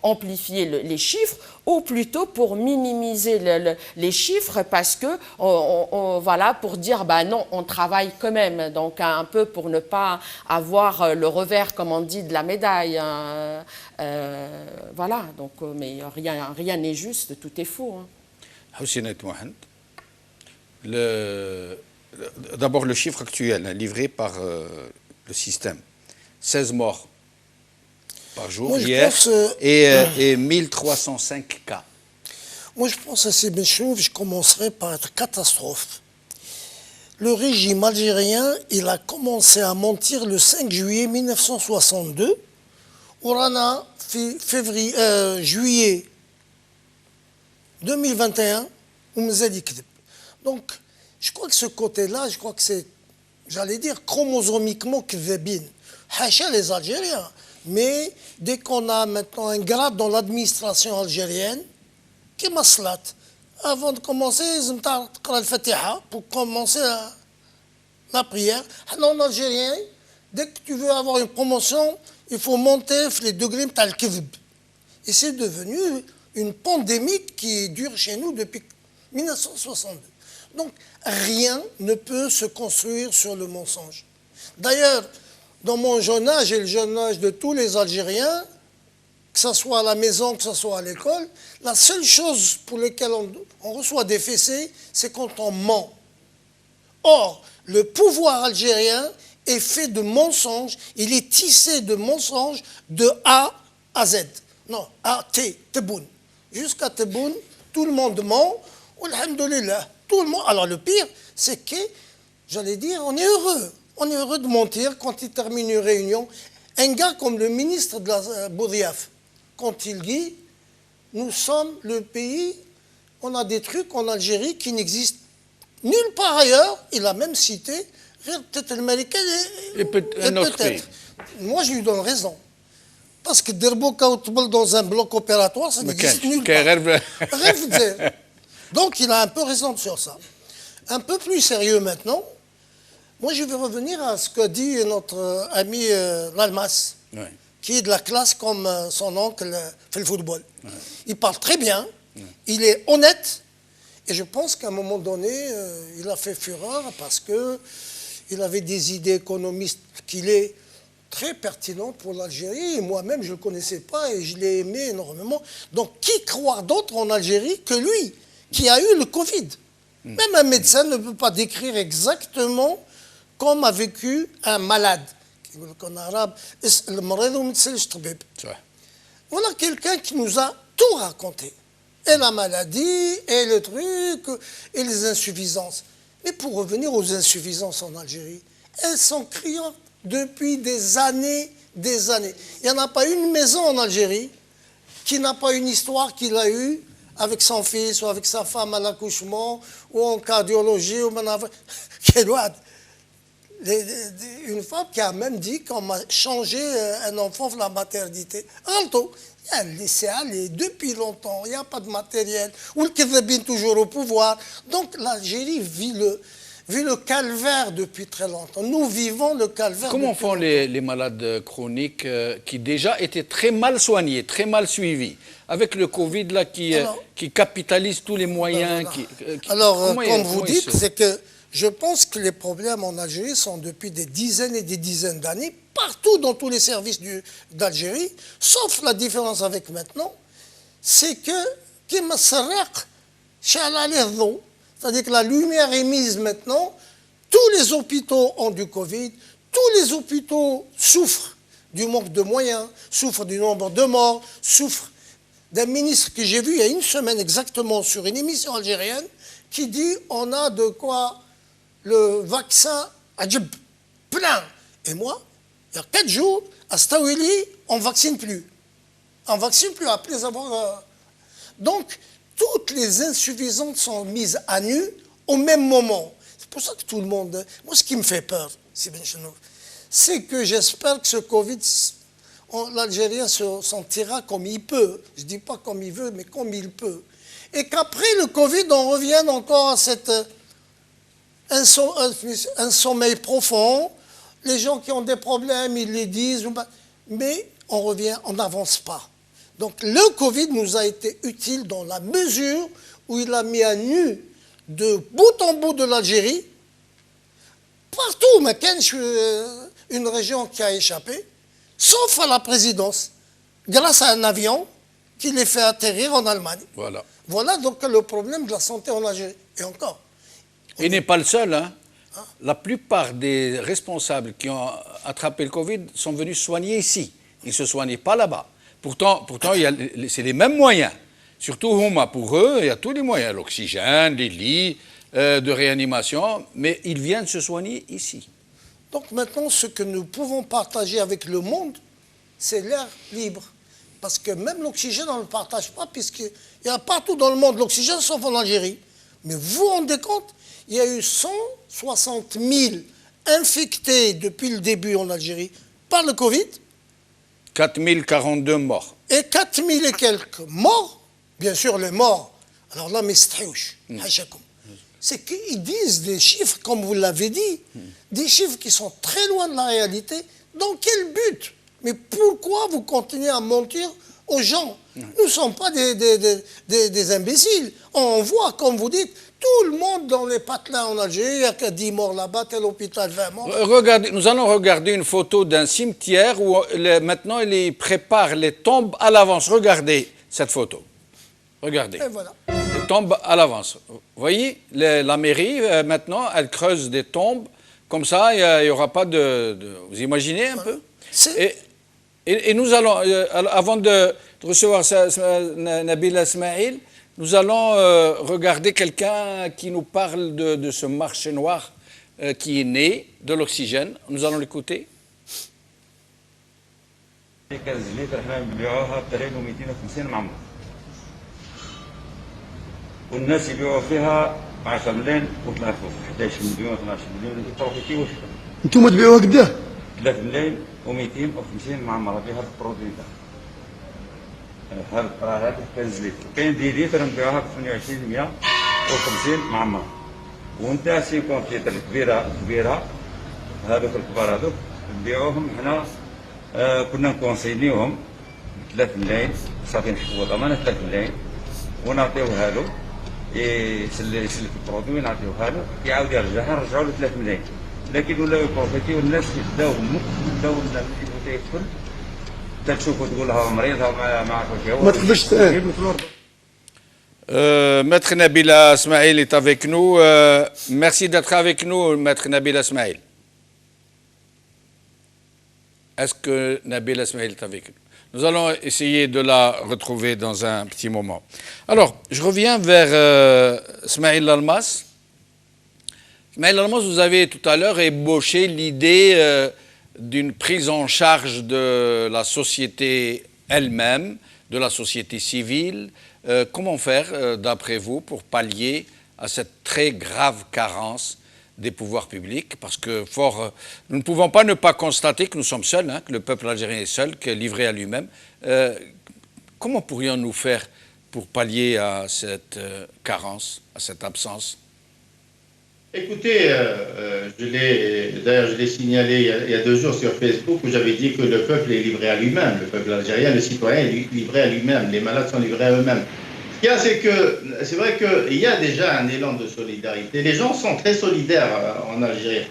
amplifier les chiffres, ou plutôt pour minimiser les chiffres parce que, voilà, pour dire, bah non, on travaille quand même, donc un peu pour ne pas avoir le revers, comme on dit, de la médaille. Hein. Voilà, donc, mais rien n'est juste, tout est faux. Hein. D'abord, le chiffre actuel livré par le système. 16 morts par jour hier et 1305 cas. Moi, je pense à ces méchants, je commencerai par être catastrophe. Le régime algérien, il a commencé à mentir le 5 juillet 1962. Orana, juillet 2021, on nous a dit que... Donc, je crois que ce côté-là, je crois que c'est, j'allais dire, chromosomiquement kvebin. Hacha les Algériens. Mais dès qu'on a maintenant un grade dans l'administration algérienne, qui est maslat, avant de commencer, pour commencer la prière, en algérien, dès que tu veux avoir une promotion, il faut monter les degrés de al-kivb. Et c'est devenu une pandémie qui dure chez nous depuis 1962. Donc, rien ne peut se construire sur le mensonge. D'ailleurs, dans mon jeune âge et le jeune âge de tous les Algériens, que ce soit à la maison, que ce soit à l'école, la seule chose pour laquelle on reçoit des fessées, c'est quand on ment. Or, le pouvoir algérien est fait de mensonges, il est tissé de mensonges de A à Z. Non, A, T, Tebboune. Jusqu'à Tebboune, tout le monde ment, alhamdoulilah, tout le monde. Alors le pire, c'est que, j'allais dire, on est heureux. On est heureux de mentir quand il termine une réunion. Un gars comme le ministre de la Boudiaf, quand il dit, nous sommes le pays, on a des trucs en Algérie qui n'existent nulle part ailleurs, il a même cité, peut-être le Malika et peut-être. Moi, je lui donne raison. Parce que Derboka dans un bloc opératoire, ça n'existe nulle part. Donc, il a un peu raison sur ça. Un peu plus sérieux maintenant, moi, je vais revenir à ce que dit notre ami Lalmas, qui est de la classe comme son oncle fait le football. Il parle très bien, il est honnête, et je pense qu'à un moment donné, il a fait fureur parce qu'il avait des idées économistes qu'il est très pertinent pour l'Algérie. Et moi-même, je ne le connaissais pas et je l'ai aimé énormément. Donc, qui croire d'autre en Algérie que lui, qui a eu le Covid? Même un médecin ne peut pas décrire exactement comme a vécu un malade. En arabe, voilà quelqu'un qui nous a tout raconté. Et la maladie, et le truc, et les insuffisances. Mais pour revenir aux insuffisances en Algérie, elles sont criantes depuis des années, des années. Il n'y en a pas une maison en Algérie qui n'a pas une histoire qu'il a eue avec son fils ou avec sa femme à l'accouchement ou en cardiologie. Ou une femme qui a même dit qu'on m'a changé un enfant de la maternité. Alto, il y a laissé aller depuis longtemps, il n'y a pas de matériel. Ou le Kevin toujours au pouvoir. Donc l'Algérie vit le calvaire depuis très longtemps. Nous vivons le calvaire. Comment font les malades chroniques qui déjà étaient très mal soignés, très mal suivis, avec le Covid là, qui capitalise tous les moyens Alors, comme vous dites, c'est que je pense que les problèmes en Algérie sont depuis des dizaines et des dizaines d'années, partout dans tous les services d'Algérie, sauf la différence avec maintenant, c'est que c'est-à-dire que la lumière est mise maintenant, tous les hôpitaux ont du Covid, tous les hôpitaux souffrent du manque de moyens, souffrent du nombre de morts, souffrent d'un ministre que j'ai vu il y a une semaine exactement sur une émission algérienne qui dit on a de quoi le vaccin Adjib plein. Et moi, il y a 4 jours, à Staouili, on ne vaccine plus. On ne vaccine plus après avoir... Donc, toutes les insuffisances sont mises à nu au même moment. C'est pour ça que tout le monde... Moi, ce qui me fait peur, c'est que j'espère que ce Covid, l'Algérien se sentira comme il peut. Je ne dis pas comme il veut, mais comme il peut. Et qu'après le Covid, on revienne encore à un sommeil profond. Les gens qui ont des problèmes, ils les disent, mais on revient, on n'avance pas. Donc le Covid nous a été utile dans la mesure où il a mis à nu de bout en bout de l'Algérie, partout, mais une région qui a échappé, sauf à la présidence, grâce à un avion qui les fait atterrir en Allemagne. Voilà. Voilà donc le problème de la santé en Algérie. Et encore. Il n'est pas le seul, hein. La plupart des responsables qui ont attrapé le Covid sont venus se soigner ici. Ils ne se soignaient pas là-bas. Pourtant c'est les mêmes moyens. Surtout Houma, pour eux, il y a tous les moyens. L'oxygène, les lits de réanimation. Mais ils viennent se soigner ici. Donc maintenant, ce que nous pouvons partager avec le monde, c'est l'air libre. Parce que même l'oxygène, on ne le partage pas, puisqu'il y a partout dans le monde l'oxygène, sauf en Algérie. Mais vous vous rendez compte, il y a eu 160 000 infectés depuis le début en Algérie par le Covid. 4042 morts. Et 4000 et quelques morts, bien sûr les morts. Alors là, mais c'est qu'ils disent des chiffres, comme vous l'avez dit, des chiffres qui sont très loin de la réalité. Dans quel but? Mais pourquoi vous continuez à mentir aux gens? Nous ne sommes pas des imbéciles. On voit, comme vous dites, tout le monde dans les patelins en Algérie, il n'y a que 10 morts là-bas, tel hôpital 20 morts. Regardez, nous allons regarder une photo d'un cimetière où maintenant ils préparent les tombes à l'avance. Regardez cette photo. Regardez. Et voilà. Les tombes à l'avance. Vous voyez, la mairie, maintenant, elle creuse des tombes. Comme ça, il n'y aura pas de... Vous imaginez un peu? Et nous allons, avant de recevoir Nabila Smaïl, nous allons regarder quelqu'un qui nous parle de ce marché noir qui est né de l'oxygène. Nous allons l'écouter. والناس يبيعوا فيها 10 ملايين و3 11 مليون 12 مليون البروفيتي واش انتم تبيعوها قداه 3 ملايين و250 معمره بها البرودوي تاع هذا كنز ليتر كاين دي ليتر نبيعوها ب 28 150 معمره وانت 50 لتر كبيره هذوك الكبار هذوك نبيعوهم حنا كنا نكونسينيوهم 3 ملايين صافي نحطوا ضمانه 3 ملايين ونعطيوها له يسلك البرودوي نعطيوها له يعاود يرجعها نرجعوا له 3 ملايين لكن ولاو يبروفيتيو الناس بداو اللي يدخل تشوفوا تقول ها مريض ها ما عرفوش ما تقدرش Maître Nabila Smaïl est avec nous. Merci d'être avec nous, Maître Nabila Smaïl. Est-ce que Nabila Smaïl est avec nous? Nous allons essayer de la retrouver dans un petit moment. Alors, je reviens vers Smaïl Almas. Smaïl Almas, vous avez tout à l'heure ébauché l'idée d'une prise en charge de la société elle-même, de la société civile. Comment faire, d'après vous, pour pallier à cette très grave carence des pouvoirs publics, parce que nous ne pouvons pas ne pas constater que nous sommes seuls, hein, que le peuple algérien est seul, qu'il est livré à lui-même. Comment pourrions-nous faire pour pallier à cette carence, à cette absence? Écoutez, d'ailleurs je l'ai signalé il y a 2 jours sur Facebook, où j'avais dit que le peuple est livré à lui-même, le peuple algérien, le citoyen est livré à lui-même, les malades sont livrés à eux-mêmes. Ce qu'il y a, c'est que c'est vrai qu'il y a déjà un élan de solidarité. Les gens sont très solidaires en Algérie.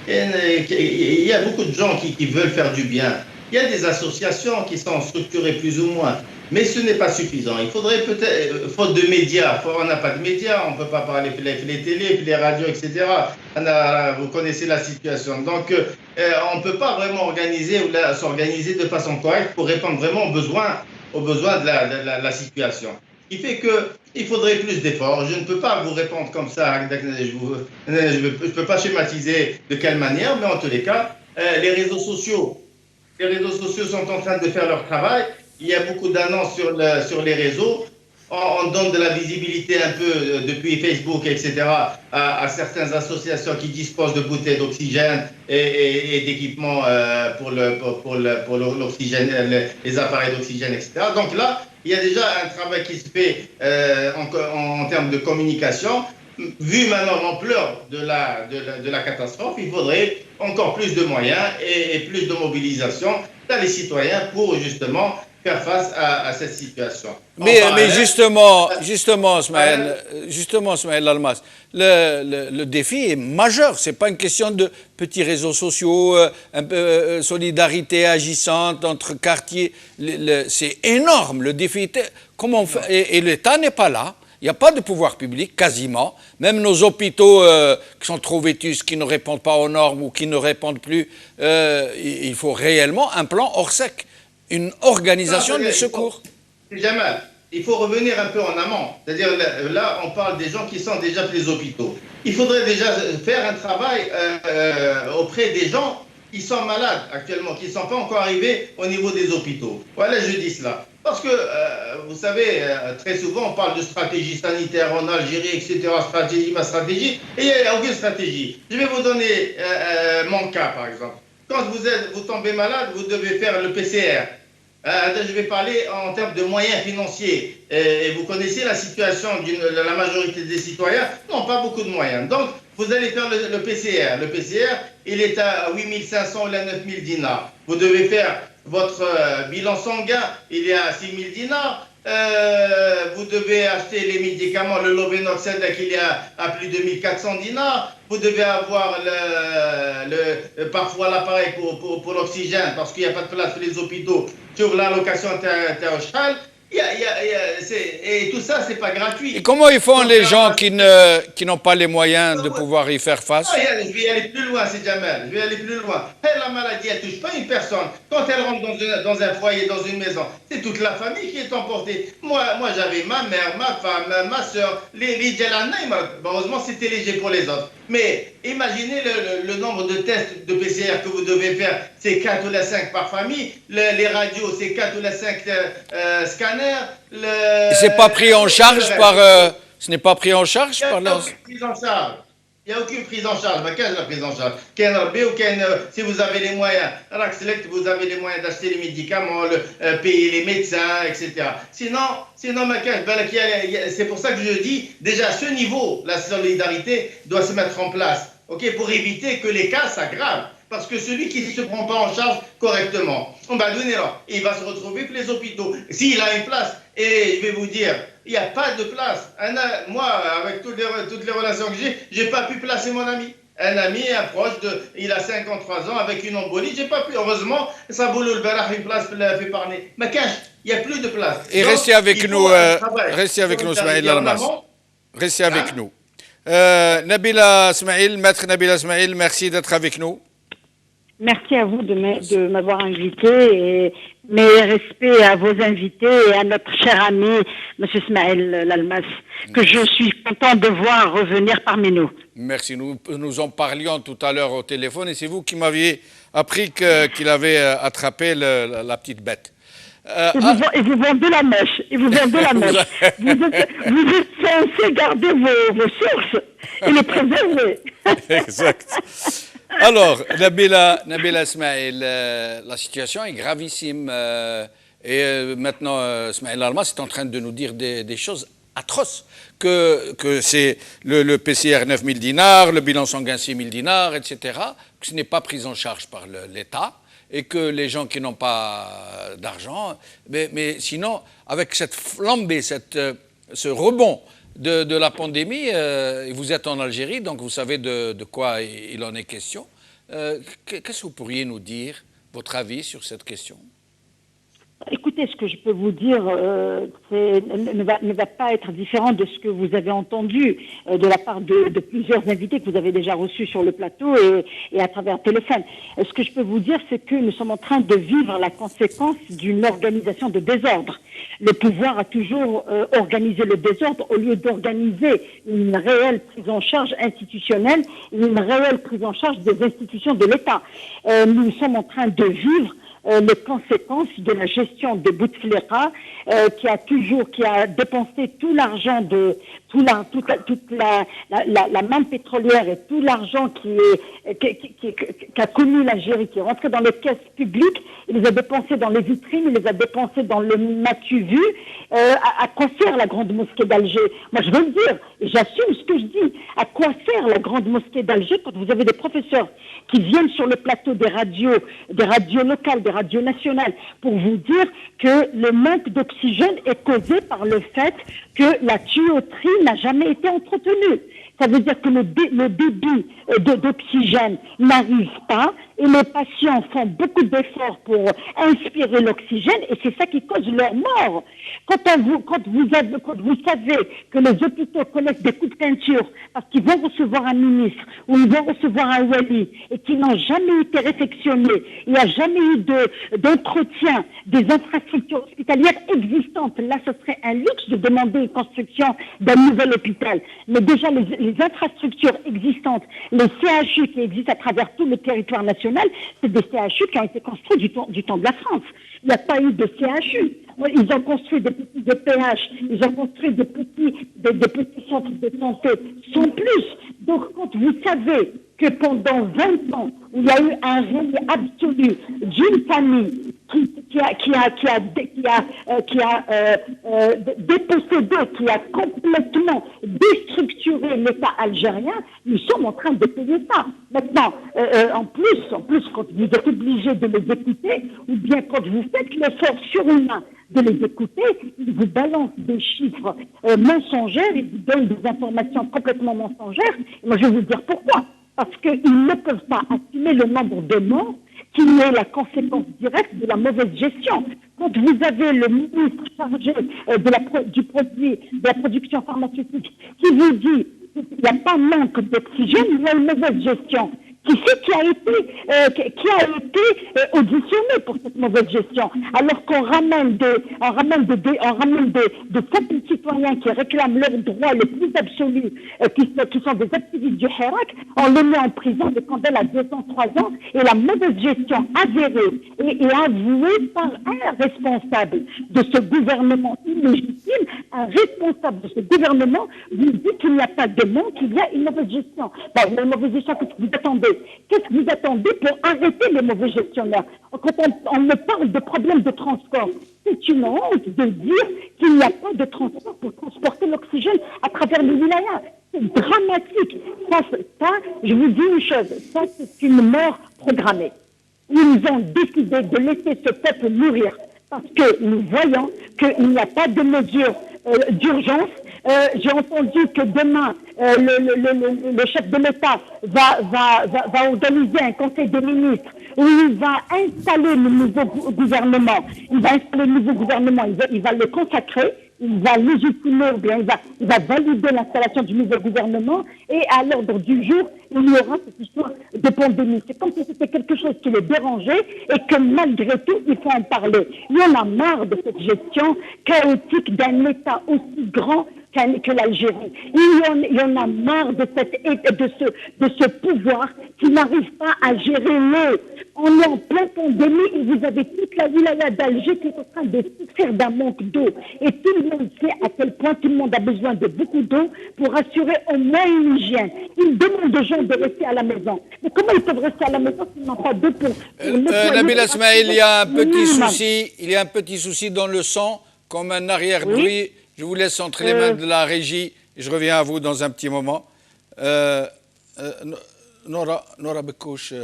Il y a beaucoup de gens qui veulent faire du bien. Il y a des associations qui sont structurées plus ou moins, mais ce n'est pas suffisant. Il faudrait peut-être, faute de médias, on n'a pas de médias, on ne peut pas parler les télés, les radios, etc. Vous connaissez la situation. Donc, on ne peut pas vraiment s'organiser de façon correcte pour répondre vraiment aux besoins de la situation. Ce qui fait qu'il faudrait plus d'efforts. Je ne peux pas vous répondre comme ça, je ne peux pas schématiser de quelle manière, mais en tous les cas, les réseaux sociaux sont en train de faire leur travail. Il y a beaucoup d'annonces sur les réseaux. on donne de la visibilité un peu depuis Facebook, etc., à certaines associations qui disposent de bouteilles d'oxygène et d'équipements pour l'oxygène, les appareils d'oxygène, etc. Donc là, il y a déjà un travail qui se fait en termes de communication. Vu maintenant l'ampleur de la catastrophe, il faudrait encore plus de moyens et plus de mobilisation dans les citoyens pour justement faire face à cette situation. Mais justement, Smaïl Almas, le défi est majeur. Ce n'est pas une question de petits réseaux sociaux, un peu solidarité agissante entre quartiers. C'est énorme. Le défi est... Comment on fait, et l'État n'est pas là. Il n'y a pas de pouvoir public, quasiment. Même nos hôpitaux qui sont trop vétustes, qui ne répondent pas aux normes ou qui ne répondent plus, il faut réellement un plan hors sec, une organisation de secours. Jamal, il faut revenir un peu en amont. C'est-à-dire, là, on parle des gens qui sont déjà pris les hôpitaux. Il faudrait déjà faire un travail auprès des gens qui sont malades actuellement, qui ne sont pas encore arrivés au niveau des hôpitaux. Voilà, je dis cela. Parce que, vous savez, très souvent, on parle de stratégie sanitaire en Algérie, etc., stratégie, ma stratégie, et il n'y a aucune stratégie. Je vais vous donner mon cas, par exemple. Quand vous tombez malade, vous devez faire le PCR. Je vais parler en termes de moyens financiers. Et vous connaissez la situation de la majorité des citoyens, n'ont pas beaucoup de moyens. Donc, vous allez faire le PCR. Le PCR, il est à 8500 ou à 9000 dinars. Vous devez faire votre bilan sanguin, il est à 6000 dinars. Vous devez acheter les médicaments, le Lovenoxel, il est à plus de 1400 dinars. Vous devez avoir parfois l'appareil pour l'oxygène, parce qu'il n'y a pas de place pour les hôpitaux sur l'allocation interhospitalière. Et tout ça, c'est pas gratuit. Et comment ils font les gens qui n'ont pas les moyens de pouvoir y faire face? Je vais aller plus loin, c'est Jamel. Je vais aller plus loin. La maladie, elle touche pas une personne. Quand elle rentre dans un foyer, dans une maison, c'est toute la famille qui est emportée. Moi j'avais ma mère, ma femme, ma soeur, les Djelanaïm. Heureusement, c'était léger pour les autres. Mais imaginez le nombre de tests de PCR que vous devez faire. C'est 4 ou 5 par famille. Les radios, c'est 4 ou 5 scanners. C'est pas pris en charge par... ce n'est pas pris en charge par la... Il n'y a aucune prise en charge. Quelle est la prise en charge? Si vous avez les moyens, vous avez les moyens d'acheter les médicaments, payer les médecins, etc. Sinon, c'est pour ça que je dis, déjà à ce niveau, la solidarité doit se mettre en place, pour éviter que les cas s'aggravent. Parce que celui qui ne se prend pas en charge correctement, on va donner là, il va se retrouver pour les hôpitaux. S'il a une place, et je vais vous dire, il n'y a pas de place. Moi, avec toutes les relations que j'ai pas pu placer mon ami. Un ami, un proche, il a 53 ans avec une embolie, j'ai pas pu. Heureusement, ça boule le barrage, une place fait parler. Mais cache, il n'y a plus de place. Et donc, restez avec nous, Smaïl Almas. Restez avec nous. Nabila Smaïl, maître Nabila Smaïl, merci d'être avec nous. Merci à vous de m'avoir invité et mes respects à vos invités et à notre cher ami, M. Smaïl Almas, que je suis content de voir revenir parmi nous. Merci. Nous en parlions tout à l'heure au téléphone et c'est vous qui m'aviez appris qu'il avait attrapé la petite bête. Et vous vendez la mèche. Vous êtes censé garder vos sources et les préserver. Exact. Alors, Nabila Smaïl, la situation est gravissime. Et maintenant, Smaïl Almas est en train de nous dire des choses atroces. Que c'est le PCR 9000 dinars, le bilan sanguin 6000 dinars, etc. Que ce n'est pas pris en charge par l'État. Et que les gens qui n'ont pas d'argent, mais sinon, avec cette flambée, ce rebond de la pandémie, vous êtes en Algérie, donc vous savez de quoi il en est question. Qu'est-ce que vous pourriez nous dire, votre avis sur cette question ? Écoutez, ce que je peux vous dire ne va pas être différent de ce que vous avez entendu de la part de plusieurs invités que vous avez déjà reçus sur le plateau et à travers téléphone. Ce que je peux vous dire, c'est que nous sommes en train de vivre la conséquence d'une organisation de désordre. Le pouvoir a toujours organisé le désordre au lieu d'organiser une réelle prise en charge institutionnelle, une réelle prise en charge des institutions de l'État. Nous sommes en train de vivre les conséquences de la gestion de Bouteflika, qui a dépensé tout l'argent de toute la manne pétrolière et tout l'argent qu'a connu l'Algérie, qui est rentré dans les caisses publiques. Il les a dépensés dans les vitrines, il les a dépensés dans le m'as-tu vu. À quoi sert la grande mosquée d'Alger? Moi, je veux le dire, et j'assume ce que je dis. À quoi sert la grande mosquée d'Alger quand vous avez des professeurs qui viennent sur le plateau des radios locales, des radios nationales, pour vous dire que le manque d'oxygène est causé par le fait que la tuyauterie n'a jamais été entretenue. Ça veut dire que le débit d'oxygène n'arrive pas et les patients font beaucoup d'efforts pour inspirer l'oxygène et c'est ça qui cause leur mort. Quand vous savez que les hôpitaux connaissent des coups de teinture parce qu'ils vont recevoir un ministre ou ils vont recevoir un wali et qui n'ont jamais été réfectionnés, il n'y a jamais eu d'entretien des infrastructures hospitalières existantes. Là, ce serait un luxe de demander une construction d'un nouvel hôpital. Mais déjà, les infrastructures existantes, les CHU qui existent à travers tout le territoire national, c'est des CHU qui ont été construits du temps de la France. Il n'y a pas eu de CHU. Ils ont construit des petits EPH, ils ont construit des petits centres de santé, sans plus. Donc, quand vous savez que pendant 20 ans, il y a eu un règne absolu d'une famille qui a dépossédé, qui a complètement déstructuré l'État algérien, nous sommes en train de payer ça. Maintenant, en plus, quand vous êtes obligé de les écouter, ou bien quand vous faites l'effort surhumain de les écouter, ils vous balancent des chiffres mensongers, ils vous donnent des informations complètement mensongères. Et moi, je vais vous dire pourquoi. Parce qu'ils ne peuvent pas assumer le nombre de morts qui est la conséquence directe de la mauvaise gestion. Quand vous avez le ministre chargé de la production pharmaceutique qui vous dit qu'il n'y a pas manque d'oxygène, il y a une mauvaise gestion. Qui a été auditionné pour cette mauvaise gestion, alors qu'on ramène de simples citoyens qui réclament leurs droits les plus absolus, qui sont des activistes du Hirak, on les met en prison, des condamne à 2 ans, 3 ans, et la mauvaise gestion avérée et avouée par un responsable de ce gouvernement illégitime, un responsable de ce gouvernement vous dit qu'il n'y a pas de manque, qu'il y a une mauvaise gestion. Bon, une mauvaise gestion, qu'est-ce que vous attendez? Qu'est-ce que vous attendez pour arrêter les mauvais gestionnaires? Quand on me parle de problèmes de transport, c'est une honte de dire qu'il n'y a pas de transport pour transporter l'oxygène à travers les wilayas. C'est dramatique. Ça, je vous dis une chose, ça c'est une mort programmée. Ils ont décidé de laisser ce peuple mourir parce que nous voyons qu'il n'y a pas de mesures d'urgence. J'ai entendu que demain, le chef de l'État va organiser un conseil des ministres où il va installer le nouveau gouvernement. Il va le consacrer, il va légitimer, ou bien il va valider l'installation du nouveau gouvernement et à l'ordre du jour, il y aura cette histoire de pandémie. C'est comme si c'était quelque chose qui les dérangeait et que malgré tout, il faut en parler. Il y en a marre de cette gestion chaotique d'un État aussi grand que l'Algérie. Il y en a marre de ce pouvoir qui n'arrive pas à gérer l'eau. On est en pleine pandémie et vous avez toute la wilaya d'Alger qui est en train de souffrir d'un manque d'eau. Et tout le monde sait à quel point tout le monde a besoin de beaucoup d'eau pour assurer au moins une hygiène. Ils demandent aux gens de rester à la maison. Mais comment ils peuvent rester à la maison s'ils n'ont pas d'eau pour Nabil Asmaïl, il y a un petit souci dans le son, comme un arrière-bruit. Oui. Je vous laisse entre les mains de la régie et je reviens à vous dans un petit moment. Nora Bekouche,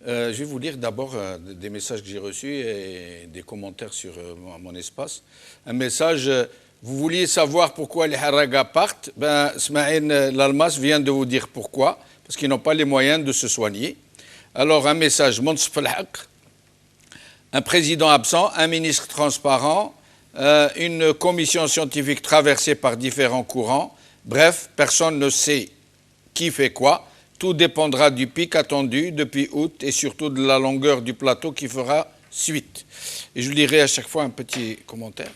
je vais vous lire d'abord des messages que j'ai reçus et des commentaires sur mon espace. Un message, vous vouliez savoir pourquoi les Haraga partent. Smaïn Lalmas vient de vous dire pourquoi, parce qu'ils n'ont pas les moyens de se soigner. Alors un message, Monsf al-Haq, un président absent, un ministre transparent, une commission scientifique traversée par différents courants. Bref, personne ne sait qui fait quoi. Tout dépendra du pic attendu depuis août et surtout de la longueur du plateau qui fera suite. Et je lirai à chaque fois un petit commentaire.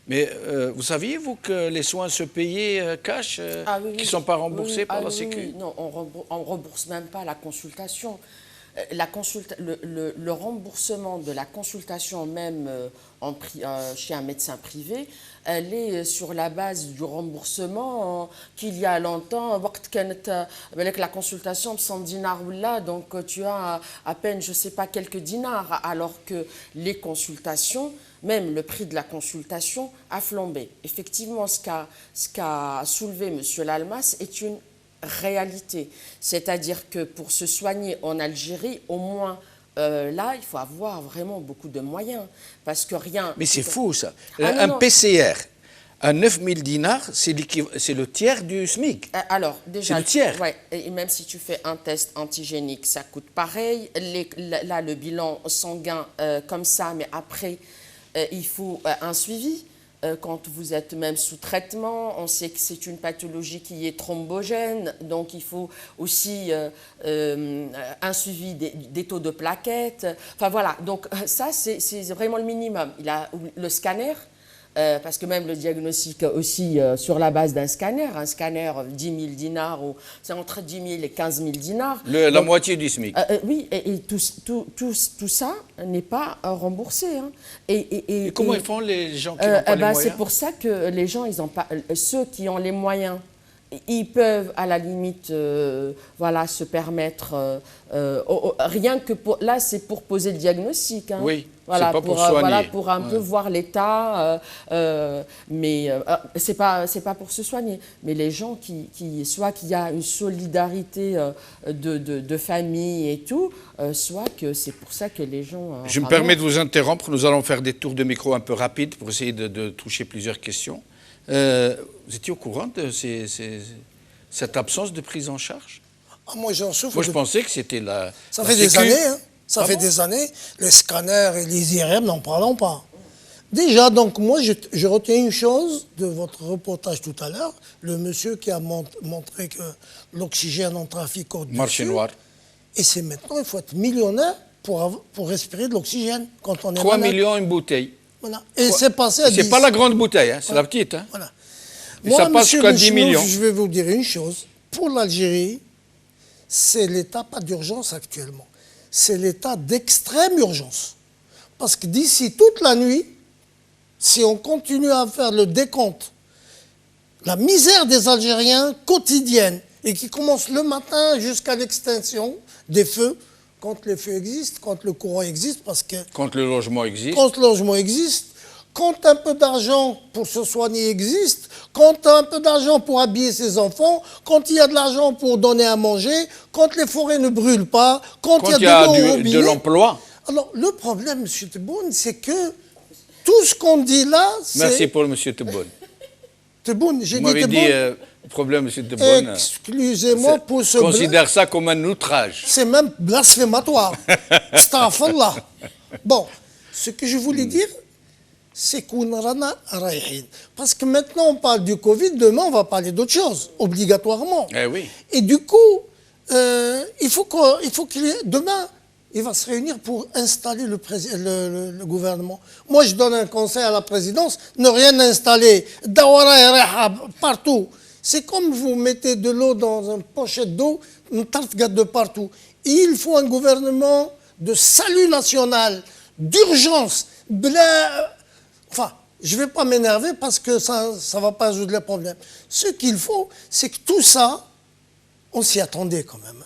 Mais vous saviez, vous, que les soins se payaient cash, qui ne sont pas remboursés par la Sécu? Non, on ne rembourse même pas la consultation. le remboursement de la consultation même chez un médecin privé, elle est sur la base du remboursement qu'il y a longtemps. Avec la consultation, 100 dinars ou là, donc tu as à peine, je ne sais pas, quelques dinars, alors que les consultations, même le prix de la consultation a flambé. Effectivement, ce qu'a soulevé M. Lalmas est une réalité. C'est-à-dire que pour se soigner en Algérie, au moins, là, il faut avoir vraiment beaucoup de moyens. Parce que rien... Mais c'est fou, ça. Ah, non. PCR à 9000 dinars, c'est le tiers du SMIC. Alors, déjà, c'est le tiers. Ouais, et même si tu fais un test antigénique, ça coûte pareil. Là, le bilan sanguin, comme ça, mais après, il faut un suivi. Quand vous êtes même sous traitement, on sait que c'est une pathologie qui est thrombogène, donc il faut aussi un suivi des taux de plaquettes. Enfin voilà, donc ça c'est vraiment le minimum. Il a le scanner, parce que même le diagnostic aussi sur la base d'un scanner 10 000 dinars, c'est entre 10 000 et 15 000 dinars. La moitié du SMIC. Oui, et tout ça n'est pas remboursé. Hein. Et comment ils font les gens qui n'ont pas les moyens? C'est pour ça que les gens, ils ont pas, ceux qui ont les moyens, ils peuvent à la limite voilà, se permettre, rien que pour... Là, c'est pour poser le diagnostic. Hein. Oui. Voilà, c'est pas pour soigner. Voilà, pour un peu voir l'état, mais c'est pas pour se soigner. Mais les gens soit qu'il y a une solidarité de famille et tout, soit que c'est pour ça que les gens... Je me permets de vous interrompre. Nous allons faire des tours de micro un peu rapides pour essayer de toucher plusieurs questions. Vous étiez au courant de cette absence de prise en charge? Moi, j'en souffre. Moi, je pensais que c'était la... Ça fait des années, hein. Ça fait des années, les scanners et les IRM, n'en parlons pas. Déjà, donc, moi, je retiens une chose de votre reportage tout à l'heure, le monsieur qui a montré que l'oxygène en trafic au-dessus. Marché noir. Et c'est maintenant, il faut être millionnaire pour respirer de l'oxygène quand on est 3 malade. millions une bouteille. Voilà. Et c'est passé à 10. C'est pas la grande bouteille, hein, c'est la petite. Hein. Voilà. Et Moi, ça passe jusqu'à 10 millions. Je vais vous dire une chose. Pour l'Algérie, c'est l'état pas d'urgence actuellement. C'est l'état d'extrême urgence. Parce que d'ici toute la nuit, si on continue à faire le décompte, la misère des Algériens quotidienne, et qui commence le matin jusqu'à l'extinction des feux, quand les feux existent, quand le courant existe, parce que... Quand le logement existe. Quand le logement existe, quand un peu d'argent pour se soigner existe, quand un peu d'argent pour habiller ses enfants, quand il y a de l'argent pour donner à manger, quand les forêts ne brûlent pas, quand il y a de l'emploi. Alors, le problème, M. Tebboune, c'est que tout ce qu'on dit là, c'est... Merci pour M. Tebboune. Tebboune, j'ai dit Tebboune. Vous m'avez dit le problème, M. Tebboune. Excusez-moi pour ce... Considère ça comme un outrage. C'est même blasphématoire. Astaghfirullah. Bon, ce que je voulais dire, c'est qu'on rana raïhin. Parce que maintenant, on parle du Covid, demain, on va parler d'autre chose, obligatoirement. Eh oui. Et du coup, il faut que demain, il va se réunir pour installer le gouvernement. Moi, je donne un conseil à la présidence, ne rien installer. Dawara et Rehab, partout. C'est comme vous mettez de l'eau dans une pochette d'eau, une tarte de partout. Il faut un gouvernement de salut national, d'urgence, enfin, je ne vais pas m'énerver parce que ça ne va pas résoudre les problèmes. Ce qu'il faut, c'est que tout ça, on s'y attendait quand même.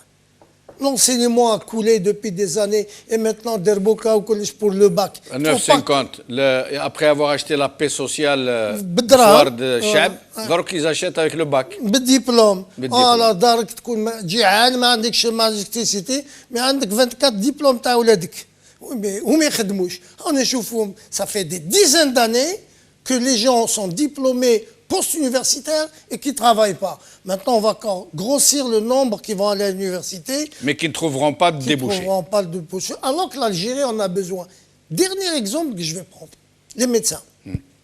L'enseignement a coulé depuis des années et maintenant, Derboka ou collège pour le bac. À 9,50. Après avoir acheté la paix sociale soir de Chab, donc ils achètent avec le bac. بالدبلوم. لا دارك تكون جيعان ما عندكش ماجستيسيتي مي عندك 24 دبلوم تاع ولادك. وما يخدموش. On نشوفهم, ça fait des dizaines d'années que les gens sont diplômés post-universitaires et qui ne travaillent pas. Maintenant, on va grossir le nombre qui vont aller à l'université. Mais qui ne trouveront pas de débouchés. Qui ne trouveront pas de débouchés. Alors que l'Algérie en a besoin. Dernier exemple que je vais prendre, les médecins.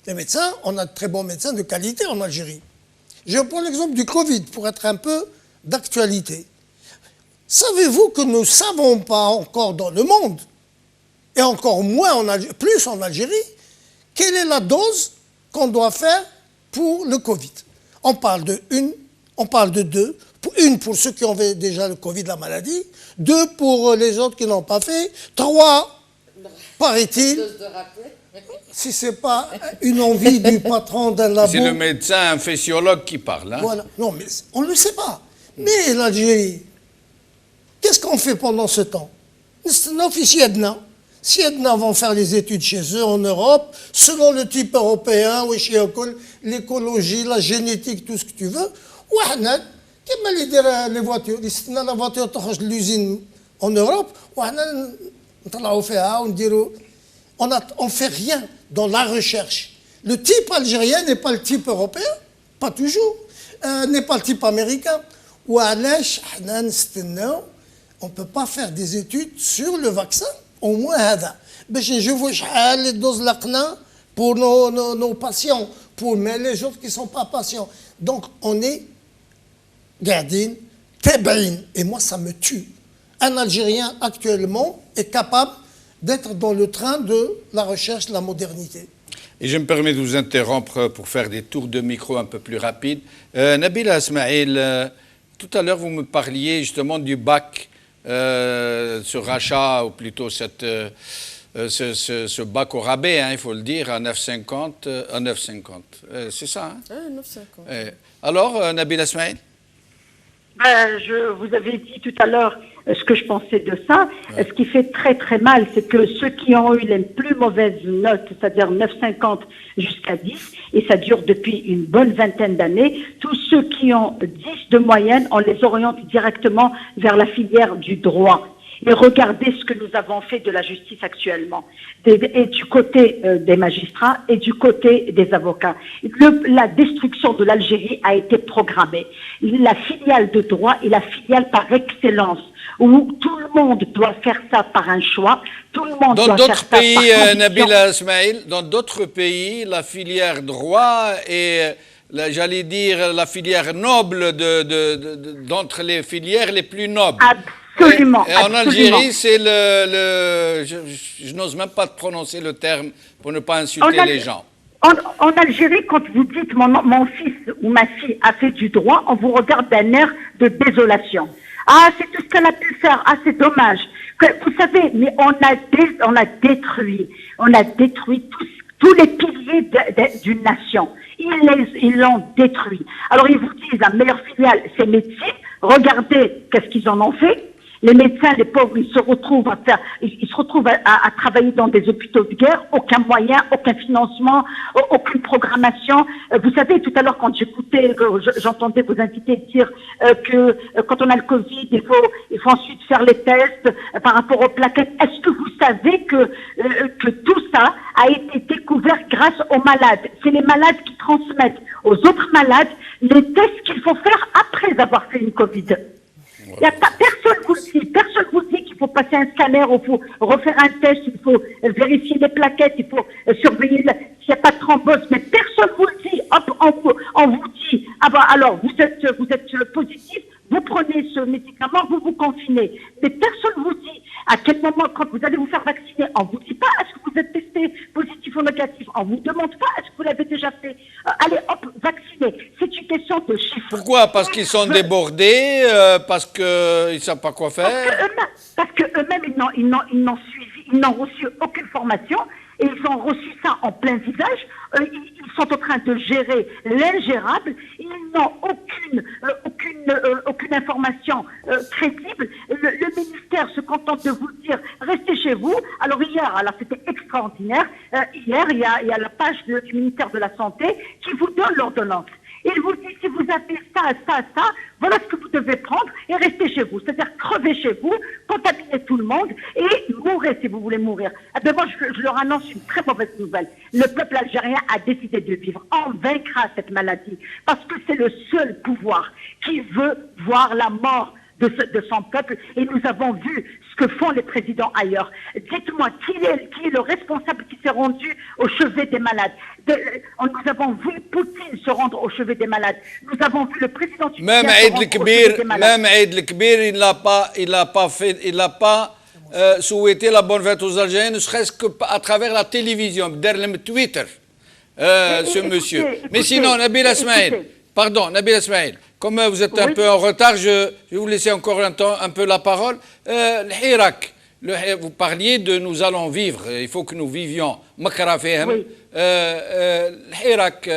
Les médecins, on a de très bons médecins de qualité en Algérie. Je prends l'exemple du Covid pour être un peu d'actualité. Savez-vous que nous ne savons pas encore dans le monde, et encore moins plus en Algérie, quelle est la dose qu'on doit faire pour le Covid? On parle de 1, on parle de 2, Une, pour ceux qui ont déjà le Covid, la maladie. 2, pour les autres qui n'ont pas fait. 3, paraît-il, si ce n'est pas une envie du patron d'un labo. C'est le médecin infectiologue qui parle. Hein. Voilà. Non, mais on ne le sait pas. Mais l'Algérie, qu'est-ce qu'on fait pendant ce temps? Nos officiers si Edna vont faire les études chez eux en Europe, selon le type européen, l'écologie, la génétique, tout ce que tu veux, ou comme les voitures, la voiture de l'usine en Europe, on ne fait rien dans la recherche. Le type algérien n'est pas le type européen, pas toujours, n'est pas le type américain. On ne peut pas faire des études sur le vaccin, au moins je vois les doses laqna pour nos patients, mais les autres qui ne sont pas patients. Donc on est gardien, tabaïn, et moi ça me tue. Un Algérien actuellement est capable d'être dans le train de la recherche de la modernité. Et je me permets de vous interrompre pour faire des tours de micro un peu plus rapides. Nabila Ismail, tout à l'heure vous me parliez justement du bac, ce rachat, ou plutôt ce bac au rabais, hein, il faut le dire, à 9,50. C'est ça, hein? 9,50. Alors, Nabila Ismail? Vous avez dit tout à l'heure ce que je pensais de ça. Ce qui fait très très mal, c'est que ceux qui ont eu les plus mauvaises notes, c'est-à-dire 9,50 jusqu'à 10, et ça dure depuis une bonne vingtaine d'années, tous ceux qui ont 10 de moyenne, on les oriente directement vers la filière du droit. Et regardez ce que nous avons fait de la justice actuellement, et du côté des magistrats et du côté des avocats. La destruction de l'Algérie a été programmée. La filiale de droit est la filiale par excellence, où tout le monde doit faire ça par un choix, tout le monde doit faire ça par conviction. Nabila Ismail, dans d'autres pays, la filière droit est, j'allais dire, la filière noble d'entre les filières les plus nobles. Absolument. Et en Algérie, c'est je n'ose même pas prononcer le terme pour ne pas insulter les gens. En Algérie, quand vous dites mon fils ou ma fille a fait du droit, on vous regarde d'un air de désolation. Ah, c'est tout ce qu'elle a pu faire. Ah, c'est dommage. Vous savez, mais on a détruit tous les piliers d'une nation. Ils l'ont détruit. Alors ils vous disent la meilleure filiale, c'est médecine. Regardez qu'est-ce qu'ils en ont fait. Les médecins, les pauvres, ils se retrouvent à travailler dans des hôpitaux de guerre, aucun moyen, aucun financement, aucune programmation. Vous savez, tout à l'heure, quand j'entendais vos invités dire que quand on a le Covid, il faut ensuite faire les tests par rapport aux plaquettes. Est-ce que vous savez que tout ça a été découvert grâce aux malades? C'est les malades qui transmettent aux autres malades les tests qu'il faut faire après avoir fait une Covid. Personne vous dit qu'il faut passer un scanner, il faut refaire un test, il faut vérifier les plaquettes, il faut surveiller s'il n'y a pas de thrombose, mais personne vous le dit. On vous dit, ah bah alors vous êtes positif, vous prenez ce médicament, vous vous confinez. Mais personne vous dit à quel moment, quand vous allez vous faire vacciner, on vous dit pas est-ce que vous êtes testé positif ou négatif, on vous demande pas est-ce que vous l'avez déjà fait. Allez hop, vaccinez. C'est une question de chiffres. Pourquoi? Parce qu'ils sont débordés, parce qu'ils ne savent pas quoi faire. Parce que eux-mêmes ils n'ont reçu aucune formation. Et ils ont reçu ça en plein visage. Ils sont en train de gérer l'ingérable. Ils n'ont aucune information crédible. Le ministère se contente de vous dire restez chez vous. Alors hier, c'était extraordinaire. Hier, il y a la page du ministère de la Santé qui vous donne l'ordonnance. Il vous dit, si vous avez ça, voilà ce que vous devez prendre et restez chez vous. C'est-à-dire crever chez vous, contaminer tout le monde et mourir si vous voulez mourir. Eh bien, moi, je leur annonce une très mauvaise nouvelle. Le peuple algérien a décidé de vivre. On vaincra cette maladie parce que c'est le seul pouvoir qui veut voir la mort de son peuple. Et nous avons vu ce que font les présidents ailleurs. Dites-moi, qui est le responsable qui s'est rendu au chevet des malades? Nous avons vu Poutine se rendre au chevet des malades. Nous avons vu le président tunisien se rendre au chevet des malades. Même Aïd el-Kbir, il n'a pas souhaité la bonne fête aux Algériens, ne serait-ce qu'à travers la télévision, derrière Twitter, ce monsieur. Mais sinon, Nabila Ismail, Pardon, Nabil Ismail, comme vous êtes un Oui. peu en retard, je vais vous laisser encore un peu la parole. Le Hirak, vous parliez de nous allons vivre, il faut que nous vivions. Makra fihem. Oui. Le Hirak,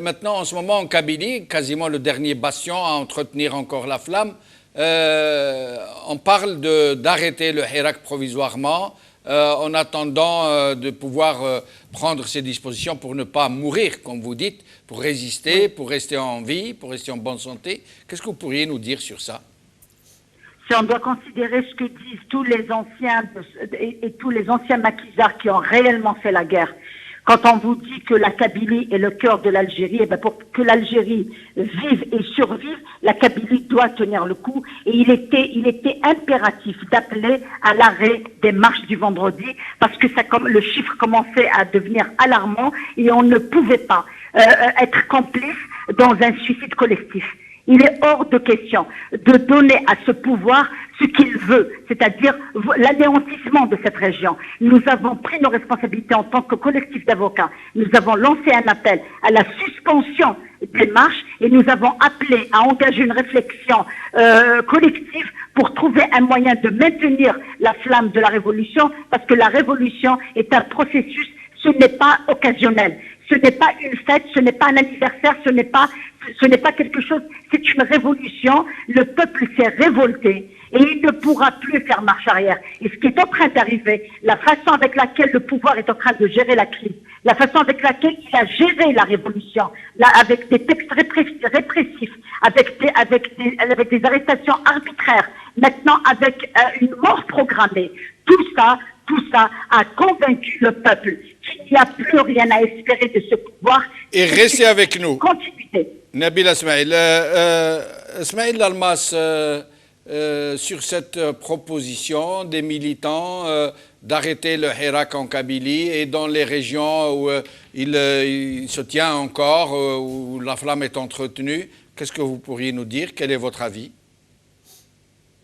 maintenant en ce moment en Kabylie, quasiment le dernier bastion à entretenir encore la flamme, on parle d'arrêter le Hirak provisoirement en attendant de pouvoir prendre ces dispositions pour ne pas mourir, comme vous dites, pour résister, pour rester en vie, pour rester en bonne santé. Qu'est-ce que vous pourriez nous dire sur ça? Si on doit considérer ce que disent tous les anciens et tous les anciens maquisards qui ont réellement fait la guerre, quand on vous dit que la Kabylie est le cœur de l'Algérie, eh bien pour que l'Algérie vive et survive, la Kabylie doit tenir le coup. Et il était impératif d'appeler à l'arrêt des marches du vendredi parce que le chiffre commençait à devenir alarmant et on ne pouvait pas être complice dans un suicide collectif. Il est hors de question de donner à ce pouvoir ce qu'il veut, c'est-à-dire l'anéantissement de cette région. Nous avons pris nos responsabilités en tant que collectif d'avocats. Nous avons lancé un appel à la suspension des marches et nous avons appelé à engager une réflexion collective pour trouver un moyen de maintenir la flamme de la révolution, parce que la révolution est un processus, ce n'est pas occasionnel. Ce n'est pas une fête, ce n'est pas un anniversaire, ce n'est pas quelque chose, c'est une révolution. Le peuple s'est révolté et il ne pourra plus faire marche arrière. Et ce qui est en train d'arriver, la façon avec laquelle le pouvoir est en train de gérer la crise, la façon avec laquelle il a géré la révolution, avec des textes répressifs, avec des arrestations arbitraires, maintenant avec une mort programmée, tout ça a convaincu le peuple qu'il n'y a plus rien à espérer de ce pouvoir. Et restez avec nous. Continuité. Nabil Ismail. Ismail Almas, sur cette proposition des militants d'arrêter le Hirak en Kabylie et dans les régions où il se tient encore, où la flamme est entretenue, qu'est-ce que vous pourriez nous dire? Quel est votre avis?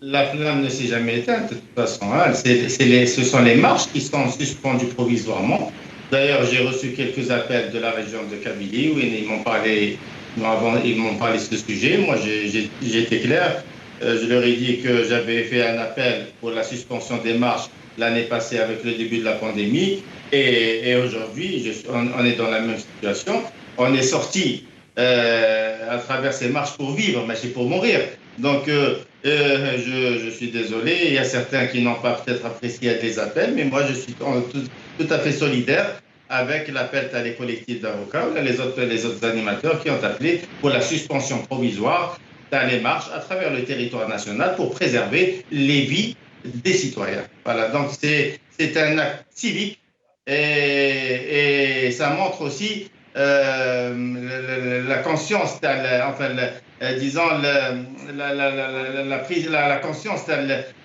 La flamme ne s'est jamais éteinte, de toute façon. Hein. Ce sont les marches qui sont suspendues provisoirement. D'ailleurs, j'ai reçu quelques appels de la région de Kabylie où ils m'ont parlé de ce sujet. Moi, j'ai été clair. Je leur ai dit que j'avais fait un appel pour la suspension des marches l'année passée avec le début de la pandémie. Et aujourd'hui, on est dans la même situation. On est sorti à travers ces marches pour vivre, mais c'est pour mourir. Donc, je suis désolé, il y a certains qui n'ont pas peut-être apprécié les appels, mais moi, je suis tout à fait solidaire avec l'appel à les collectifs d'avocats, les autres animateurs qui ont appelé pour la suspension provisoire les marches à travers le territoire national pour préserver les vies des citoyens. Voilà, donc c'est un acte civique et ça montre aussi la conscience, disons la conscience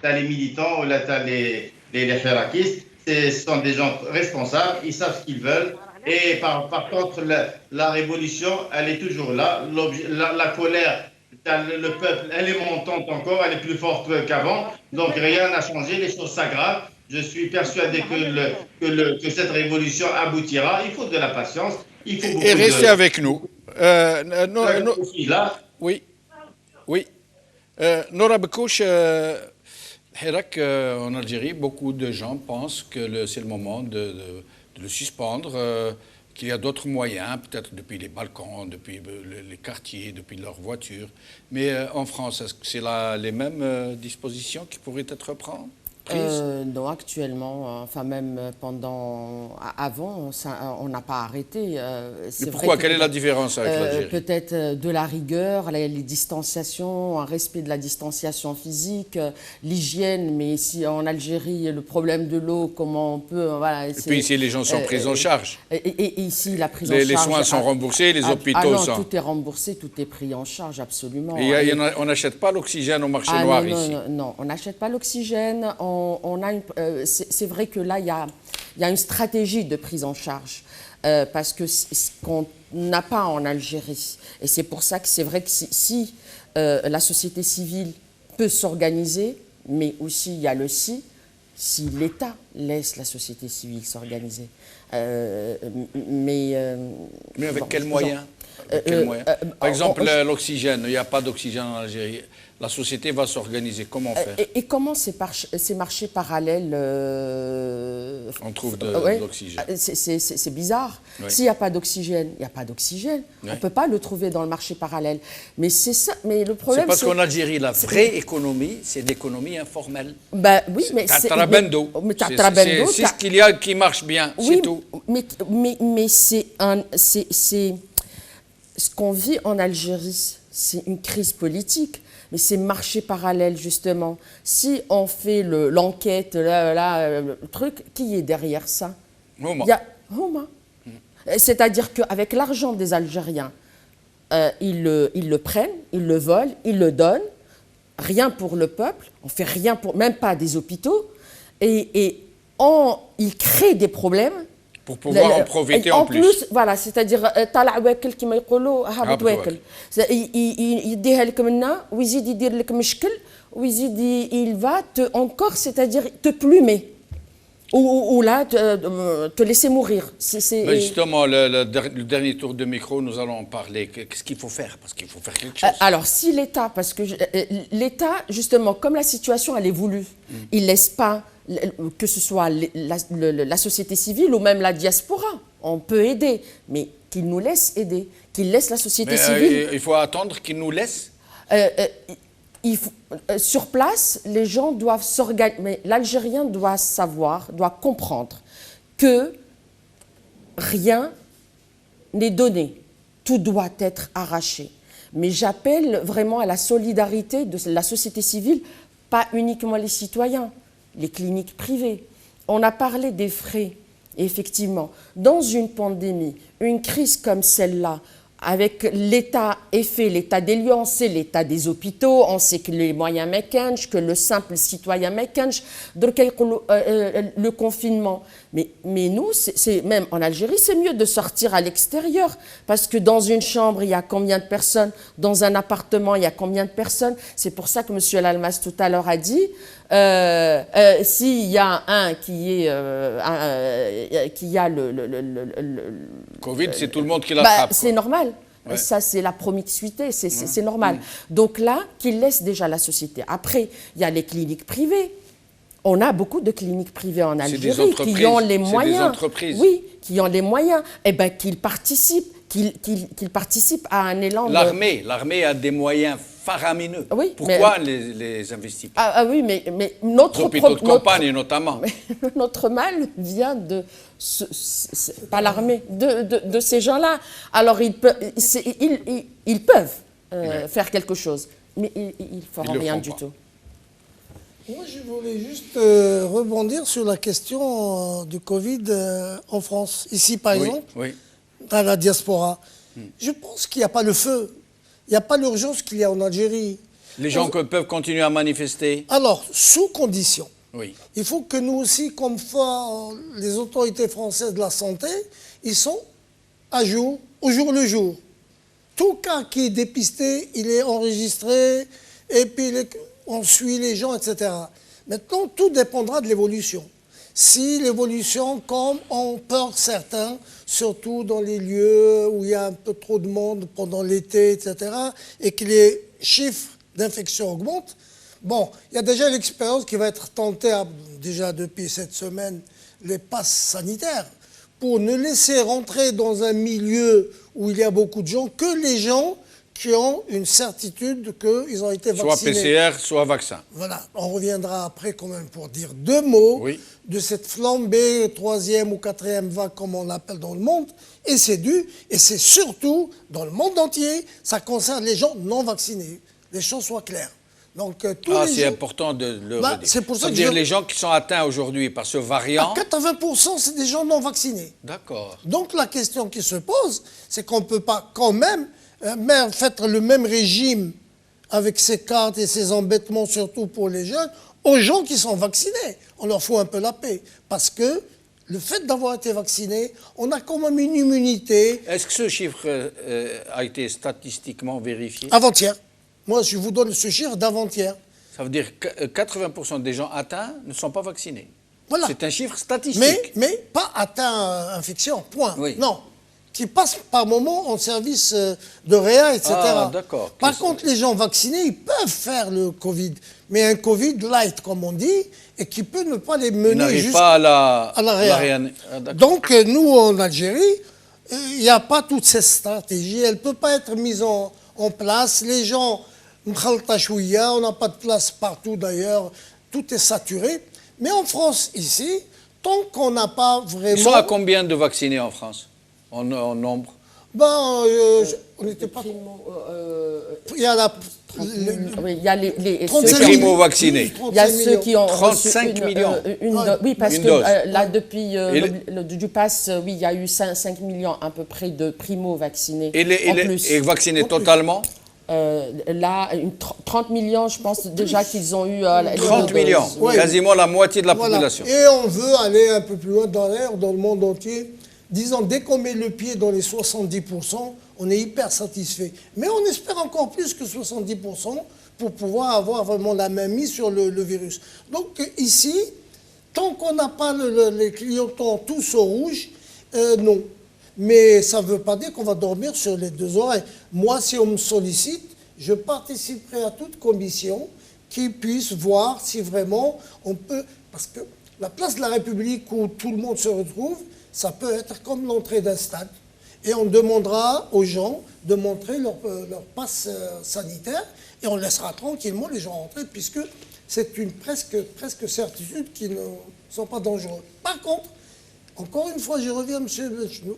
les militants ou les hirakistes. Ce sont des gens responsables, ils savent ce qu'ils veulent. Et par contre, la révolution, elle est toujours là. La colère, le peuple, elle est montante encore, elle est plus forte qu'avant. Donc rien n'a changé, les choses s'aggravent. Je suis persuadé que cette révolution aboutira. Il faut de la patience. Il faut beaucoup et restez avec nous. Oui. Nora Bekouch, Hirak, en Algérie, beaucoup de gens pensent que c'est le moment de le suspendre, qu'il y a d'autres moyens, peut-être depuis les balcons, depuis les quartiers, depuis leurs voitures. Mais en France, est-ce que c'est les mêmes dispositions qui pourraient être prises? Non, actuellement, enfin même avant, on n'a pas arrêté. Mais pourquoi? Quelle est la différence avec l'Algérie? Peut-être de la rigueur, les distanciations, un respect de la distanciation physique, l'hygiène, mais ici en Algérie, le problème de l'eau, comment on peut... Voilà, et puis ici, les gens sont pris en charge. Et ici, la prise en charge... Les soins sont remboursés, les hôpitaux sont... tout est remboursé, tout est pris en charge, absolument. Et on n'achète pas l'oxygène au marché noir ici? Non, on n'achète pas l'oxygène, c'est vrai que là, il y a une stratégie de prise en charge parce que ce qu'on n'a pas en Algérie. Et c'est pour ça que c'est vrai que si la société civile peut s'organiser, mais aussi il y a le si l'État laisse la société civile s'organiser. Mais avec quels moyens? Quel moyen? Par exemple, l'oxygène, il n'y a pas d'oxygène en Algérie. La société va s'organiser. Comment faire? Et comment ces marchés parallèles On trouve de l'oxygène. C'est bizarre. Oui. S'il n'y a pas d'oxygène, il n'y a pas d'oxygène. Oui. On ne peut pas le trouver dans le marché parallèle. Mais c'est ça. Mais le problème, c'est parce qu'en Algérie, la vraie économie, c'est l'économie informelle. Ben oui, mais c'est Tatrabendo. C'est ce qu'il y a qui marche bien, oui, c'est tout. Mais c'est ce qu'on vit en Algérie, c'est une crise politique. Mais ces marchés parallèles, justement, si on fait l'enquête, le truc, qui est derrière ça? Houma. Il y a Houma. C'est-à-dire qu'avec l'argent des Algériens, ils le prennent, ils le volent, ils le donnent, rien pour le peuple, on fait rien pour, même pas des hôpitaux, et ils créent des problèmes. Pour pouvoir en profiter en plus. Voilà, c'est-à-dire طالع واكل كما يقولوا هابط واكل يديها لك منا ويزيد يدير لك مشكل ويزيد il va encore, c'est-à-dire te plumer ou là te laisser mourir. Mais justement, le dernier tour de micro, nous allons en parler. Qu'est-ce qu'il faut faire? Parce qu'il faut faire quelque chose. Alors, si l'État, parce que l'État, justement, comme la situation elle est voulue, il laisse pas que ce soit la société civile ou même la diaspora, on peut aider, mais qu'il nous laisse aider, qu'il laisse la société civile. Il faut attendre qu'il nous laisse. Sur place, les gens doivent s'organiser, mais l'Algérien doit savoir, doit comprendre que rien n'est donné, tout doit être arraché. Mais j'appelle vraiment à la solidarité de la société civile, pas uniquement les citoyens, les cliniques privées. On a parlé des frais, et effectivement. Dans une pandémie, une crise comme celle-là, avec l'état l'état des lieux, on sait l'état des hôpitaux, on sait que les moyens mécaniques, que le simple citoyen mécanique, le confinement. Mais nous, même en Algérie, c'est mieux de sortir à l'extérieur, parce que dans une chambre, il y a combien de personnes? Dans un appartement, il y a combien de personnes? C'est pour ça que M. Lalmas tout à l'heure a dit, s'il y a un qui a le Covid, c'est tout le monde qui l'attrape. C'est normal. Ouais. Ça, c'est la promiscuité, c'est normal. Donc là, qu'il laisse déjà la société. Après, il y a les cliniques privées. On a beaucoup de cliniques privées en Algérie qui ont les moyens. C'est des entreprises. Oui, qui ont les moyens. Eh bien, qu'ils participent à un élan. L'armée a des moyens faramineux. Oui, pourquoi les investit pas? Ah oui, mais notre hôpitaux de campagne notamment. Notre mal vient de pas l'armée, de ces gens-là. Alors ils peuvent faire quelque chose, mais ils ne feront rien du tout. Moi, je voulais juste rebondir sur la question du Covid en France. Ici, par exemple, à la diaspora. Je pense qu'il n'y a pas le feu. Il n'y a pas l'urgence qu'il y a en Algérie. Les gens peuvent continuer à manifester. Alors, sous condition. Oui. Il faut que nous aussi, comme font les autorités françaises de la santé, ils sont à jour, au jour le jour. Tout cas qui est dépisté, il est enregistré, et puis on suit les gens, etc. Maintenant, tout dépendra de l'évolution. Si l'évolution, comme ont peur certains, surtout dans les lieux où il y a un peu trop de monde pendant l'été, etc., et que les chiffres d'infection augmentent, bon, il y a déjà l'expérience qui va être tentée, déjà depuis cette semaine, les passes sanitaires, pour ne laisser rentrer dans un milieu où il y a beaucoup de gens que les gens qui ont une certitude qu'ils ont été vaccinés. Soit PCR, soit vaccin. Voilà, on reviendra après quand même pour dire deux mots de cette flambée, troisième ou quatrième vague, comme on l'appelle dans le monde. Et c'est surtout, dans le monde entier, ça concerne les gens non vaccinés. Les choses soient claires. Donc, c'est important de le redire. C'est pour ça que dire les gens qui sont atteints aujourd'hui par ce variant... 80%, c'est des gens non vaccinés. D'accord. Donc la question qui se pose, c'est qu'on ne peut pas quand même faire le même régime avec ces cartes et ces embêtements, surtout pour les jeunes, aux gens qui sont vaccinés. On leur fout un peu la paix. Parce que le fait d'avoir été vacciné, on a quand même une immunité. Est-ce que ce chiffre a été statistiquement vérifié? Avant-hier. Moi, je vous donne ce chiffre d'avant-hier. Ça veut dire que 80% des gens atteints ne sont pas vaccinés. Voilà. C'est un chiffre statistique. Mais pas atteint infection, point. Oui. Non. qui passent par moment en service de réa, etc. Ah, d'accord. Par contre, les gens vaccinés, ils peuvent faire le Covid, mais un Covid light, comme on dit, et qui peut ne pas les mener jusqu'à la réa. Donc, nous, en Algérie, il n'y a pas toutes ces stratégies. Elle ne peut pas être mise en place. Les gens, on n'a pas de place partout d'ailleurs. Tout est saturé. Mais en France, ici, tant qu'on n'a pas vraiment... Ils sont à combien de vaccinés en France, en nombre? On n'était pas... il y a la... il y a les primo-vaccinés. Il y a ceux qui ont 35 millions. Oui, parce que là, depuis du pass, oui, il y a eu 5 millions à peu près de primo-vaccinés. Et vaccinés totalement? Là, 30 millions, je pense déjà qu'ils ont eu... 30 millions, quasiment la moitié de la population. Et on veut aller un peu plus loin dans l'air, dans le monde entier. Disons, dès qu'on met le pied dans les 70%, on est hyper satisfait. Mais on espère encore plus que 70% pour pouvoir avoir vraiment la main mise sur le virus. Donc ici, tant qu'on n'a pas les clignotants tous au rouge, non. Mais ça ne veut pas dire qu'on va dormir sur les deux oreilles. Moi, si on me sollicite, je participerai à toute commission qui puisse voir si vraiment on peut... Parce que la place de la République où tout le monde se retrouve, ça peut être comme l'entrée d'un stade. Et on demandera aux gens de montrer leur passe sanitaire et on laissera tranquillement les gens rentrer puisque c'est une presque certitude qu'ils ne sont pas dangereux. Par contre, encore une fois, je reviens à M. Benchnou,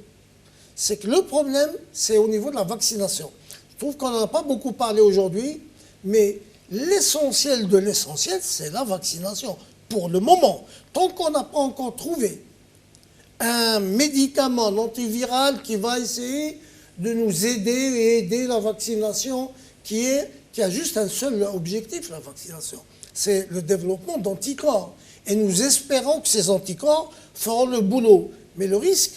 c'est que le problème, c'est au niveau de la vaccination. Je trouve qu'on n'en a pas beaucoup parlé aujourd'hui, mais l'essentiel de l'essentiel, c'est la vaccination. Pour le moment, tant qu'on n'a pas encore trouvé un médicament antiviral qui va essayer de nous aider et aider la vaccination qui a juste un seul objectif, la vaccination, c'est le développement d'anticorps. Et nous espérons que ces anticorps feront le boulot. Mais le risque,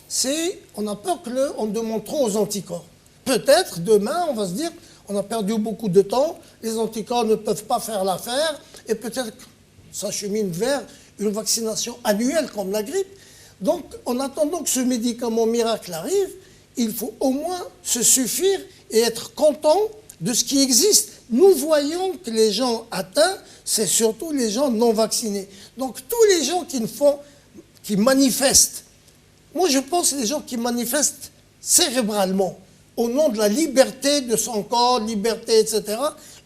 c'est on a peur qu'on demande trop aux anticorps. Peut-être demain, on va se dire, on a perdu beaucoup de temps, les anticorps ne peuvent pas faire l'affaire, et peut-être que ça chemine vers une vaccination annuelle comme la grippe. Donc, en attendant que ce médicament miracle arrive, il faut au moins se suffire et être content de ce qui existe. Nous voyons que les gens atteints, c'est surtout les gens non vaccinés. Donc, tous les gens qui manifestent, moi je pense que les gens qui manifestent cérébralement, au nom de la liberté de son corps, liberté, etc.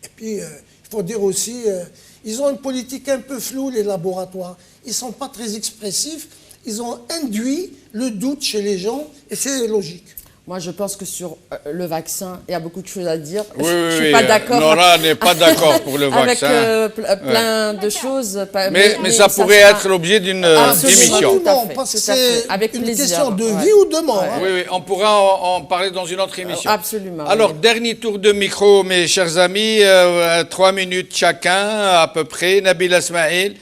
Et puis, il faut dire aussi, ils ont une politique un peu floue, les laboratoires. Ils ne sont pas très expressifs. Ils ont induit le doute chez les gens et c'est logique. Moi, je pense que sur le vaccin, il y a beaucoup de choses à dire. Oui, je ne suis pas d'accord. Nora n'est pas d'accord pour le vaccin. Avec plein de choses. Mais ça pourrait être l'objet d'une émission. Parce que c'est une question de vie ou de mort. Oui, oui, on pourra en parler dans une autre émission. Absolument. Alors, dernier tour de micro, mes chers amis. 3 minutes chacun, à peu près. Nabil Asmaïl.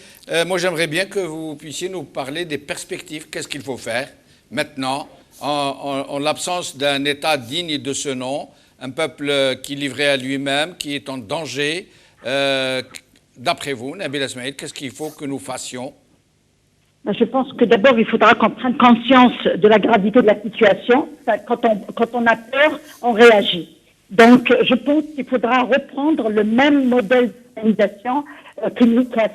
Moi, j'aimerais bien que vous puissiez nous parler des perspectives. Qu'est-ce qu'il faut faire maintenant, en l'absence d'un État digne de ce nom, un peuple qui livrait à lui-même, qui est en danger. D'après vous, Nabil Asmaïl, qu'est-ce qu'il faut que nous fassions? Je pense que d'abord, il faudra qu'on prenne conscience de la gravité de la situation. Quand on a peur, on réagit. Donc, je pense qu'il faudra reprendre le même modèle d'organisation qui a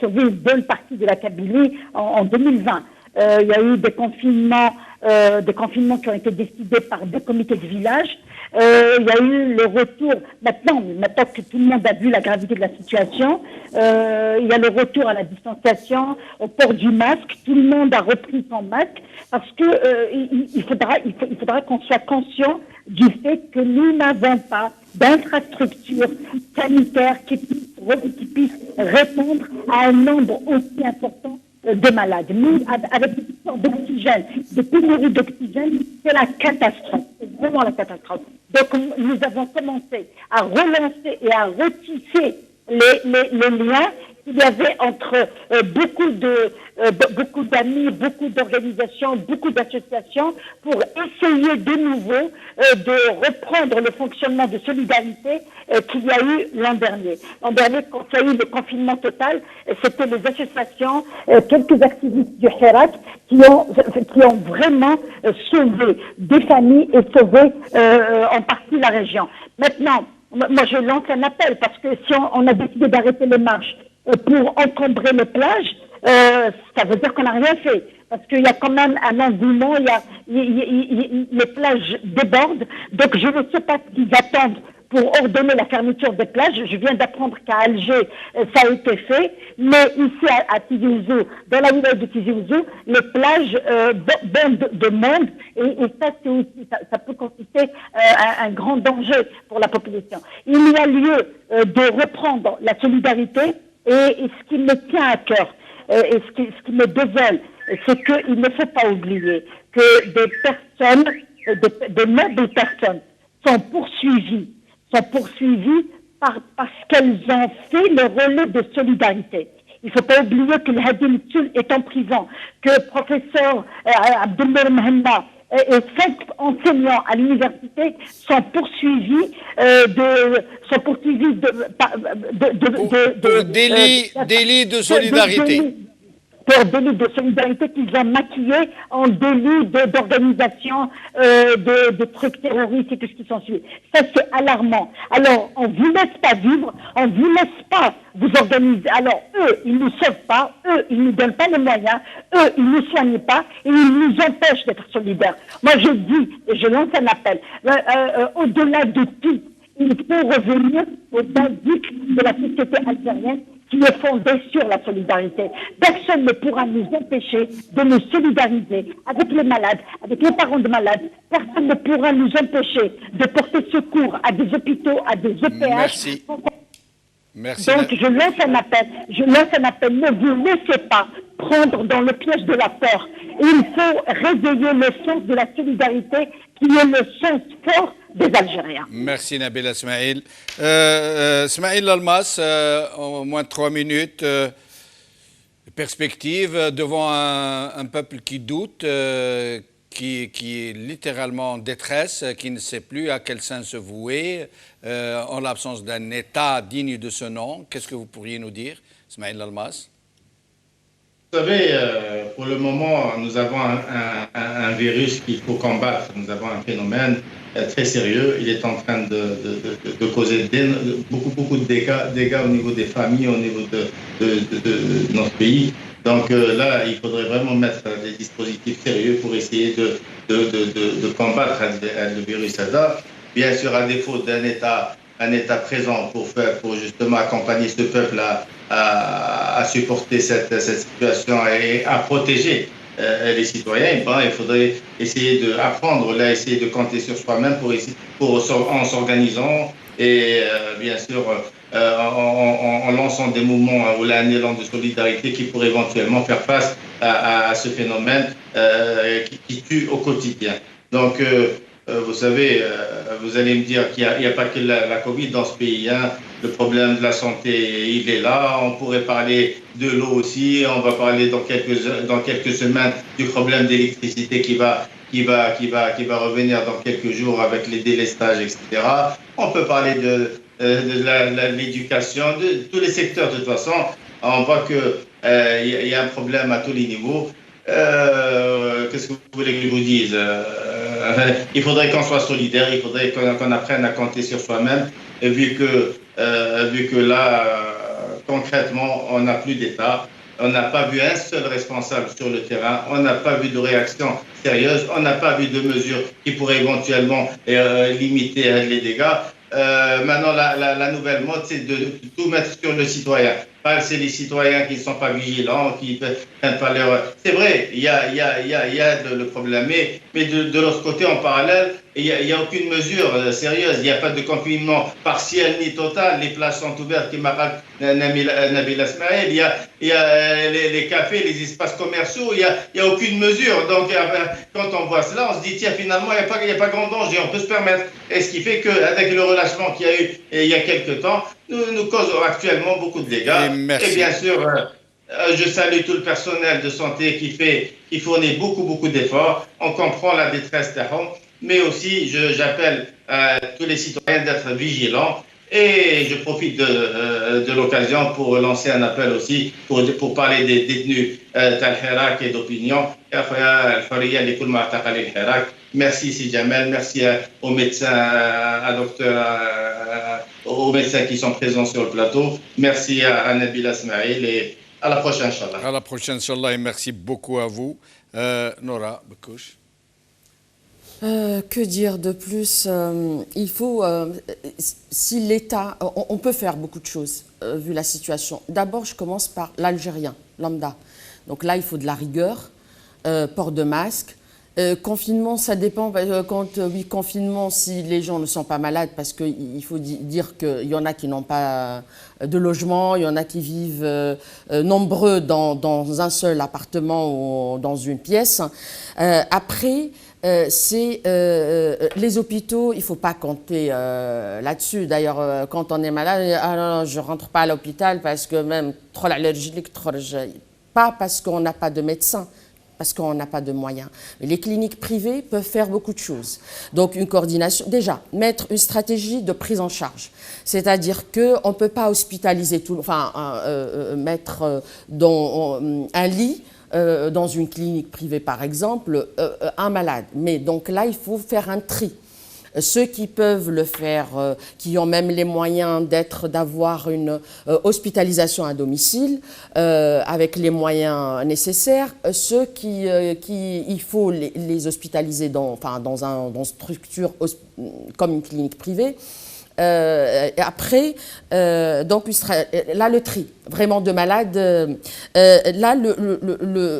sauvé une bonne partie de la Kabylie en 2020. Il y a eu des confinements qui ont été décidés par des comités de village. Il y a eu le retour, maintenant que tout le monde a vu la gravité de la situation, il y a le retour à la distanciation, au port du masque. Tout le monde a repris son masque parce que il faudra qu'on soit conscient du fait que nous n'avons pas d'infrastructures sanitaires qui puissent répondre à un nombre aussi important de malades. Nous, avec des histoires d'oxygène, de pénurie d'oxygène, c'est la catastrophe. C'est vraiment la catastrophe. Donc, nous avons commencé à relancer et à retisser les liens qu'il y avait entre beaucoup beaucoup d'amis, beaucoup d'organisations, beaucoup d'associations pour essayer de nouveau de reprendre le fonctionnement de solidarité qu'il y a eu l'an dernier. L'an dernier, quand il y a eu le confinement total, c'était les associations, quelques activistes du Hirak qui ont vraiment sauvé des familles et sauvé en partie la région. Maintenant, moi je lance un appel parce que si on a décidé d'arrêter les marches pour encombrer les plages, ça veut dire qu'on n'a rien fait. Parce qu'il y a quand même un engouement, les plages débordent. Donc je ne sais pas ce qu'ils attendent pour ordonner la fermeture des plages. Je viens d'apprendre qu'à Alger, ça a été fait. Mais ici à Tizi Ouzou, dans la ville de Tizi Ouzou, les plages bondent de monde. Et ça, c'est aussi, ça peut constituer un grand danger pour la population. Il y a lieu de reprendre la solidarité. Et ce qui me tient à cœur, et ce qui me désole, c'est qu'il ne faut pas oublier que des personnes, de nobles personnes, sont poursuivies parce qu'elles ont fait le relais de solidarité. Il ne faut pas oublier que le Hadi Mtsoul est en prison, que le professeur Abdelmour Mhenna et 5 enseignants à l'université sont poursuivis pour délit de solidarité. Pour délit de solidarité qu'ils ont maquillé en délit d'organisation de trucs terroristes et tout ce qui s'en suit. Ça, c'est alarmant. Alors, on ne vous laisse pas vivre, on ne vous laisse pas vous organiser. Alors, eux, ils ne nous sauvent pas, eux, ils ne nous donnent pas les moyens, eux, ils ne nous soignent pas et ils nous empêchent d'être solidaires. Moi, je dis, et je lance un appel, au-delà de tout, il faut revenir aux basiques de la société algérienne qui est fondée sur la solidarité. Personne ne pourra nous empêcher de nous solidariser avec les malades, avec les parents de malades. Personne ne pourra nous empêcher de porter secours à des hôpitaux, à des EPH. Merci. Merci. Donc je lance un appel, ne vous laissez pas prendre dans le piège de la peur. Il faut réveiller le sens de la solidarité qui est le sens fort des Algériens. Merci Nabila Smaïl. Smaïl Almas, en moins de 3 minutes, perspective devant un peuple qui doute, qui est littéralement en détresse, qui ne sait plus à quel sein se vouer, en l'absence d'un État digne de ce nom. Qu'est-ce que vous pourriez nous dire, Smaïl Almas? Vous savez, pour le moment, nous avons un virus qu'il faut combattre. Nous avons un phénomène très sérieux. Il est en train de causer beaucoup de dégâts au niveau des familles, au niveau de notre pays. Donc là, il faudrait vraiment mettre des dispositifs sérieux pour essayer de combattre le virus SIDA. Bien sûr, à défaut d'un État présent pour justement accompagner ce peuple à supporter cette situation et à protéger les citoyens, il faudrait essayer d'apprendre, essayer de compter sur soi-même en s'organisant et bien sûr en lançant des mouvements ou un élan de solidarité qui pourrait éventuellement faire face à ce phénomène qui tue au quotidien. Donc vous savez, vous allez me dire qu'il n'y a pas que la Covid dans ce pays. Hein. Le problème de la santé, il est là. On pourrait parler de l'eau aussi. On va parler dans quelques semaines du problème d'électricité qui va revenir dans quelques jours avec les délestages, etc. On peut parler de l'éducation, de tous les secteurs. De toute façon, on voit qu'il y a un problème à tous les niveaux. Qu'est-ce que vous voulez que je vous dise? Il faudrait qu'on soit solidaire, il faudrait qu'on apprenne à compter sur soi-même. Et vu que là, concrètement, on n'a plus d'État, on n'a pas vu un seul responsable sur le terrain, on n'a pas vu de réaction sérieuse, on n'a pas vu de mesures qui pourraient éventuellement limiter les dégâts. Maintenant, la nouvelle mode, c'est de tout mettre sur le citoyen. C'est les citoyens qui ne sont pas vigilants, qui ne prennent pas leur... C'est vrai, il y a le problème, mais de l'autre côté, en parallèle, il n'y a aucune mesure sérieuse. Il n'y a pas de confinement partiel ni total. Les places sont ouvertes, qui marquent Nabila Smaïl. Il y a les cafés, les espaces commerciaux. Il n'y a aucune mesure. Donc, quand on voit cela, on se dit, tiens, finalement, il n'y a pas grand danger. On peut se permettre. Et ce qui fait qu'avec le relâchement qu'il y a eu il y a quelques temps, nous causons actuellement beaucoup de dégâts. Merci. Et bien sûr, Je salue tout le personnel de santé qui fournit beaucoup d'efforts. On comprend la détresse des hommes, mais aussi j'appelle tous les citoyens d'être vigilants. Et je profite de l'occasion pour lancer un appel aussi pour parler des détenus d'Al-Hirak et d'opinion. Merci Si Jamel, merci aux médecins, aux médecins qui sont présents sur le plateau. Merci à Nabila Smaïl et à la prochaine, Inch'Allah. À la prochaine, Inch'Allah, et merci beaucoup à vous. Nora Bekouche. Que dire de plus il faut, si l'État, on peut faire beaucoup de choses vu la situation. D'abord, je commence par l'Algérien, lambda. Donc là, il faut de la rigueur, port de masque. Confinement, ça dépend. Oui, confinement, si les gens ne sont pas malades, parce qu'il faut dire qu'il y en a qui n'ont pas de logement, il y en a qui vivent nombreux dans un seul appartement ou dans une pièce. Après, c'est les hôpitaux, il ne faut pas compter là-dessus. D'ailleurs, quand on est malade, ah non, je ne rentre pas à l'hôpital parce que même trop allergique, pas parce qu'on n'a pas de médecin, parce qu'on n'a pas de moyens. Mais les cliniques privées peuvent faire beaucoup de choses. Donc une coordination, déjà, mettre une stratégie de prise en charge. C'est-à-dire qu'on ne peut pas hospitaliser tout, mettre dans un lit, dans une clinique privée par exemple, un malade. Mais donc là, il faut faire un tri. Ceux qui peuvent le faire, qui ont même les moyens d'avoir une hospitalisation à domicile, avec les moyens nécessaires, ceux qui il faut les hospitaliser dans une structure comme une clinique privée. Après, donc là le tri, vraiment de malades. Là,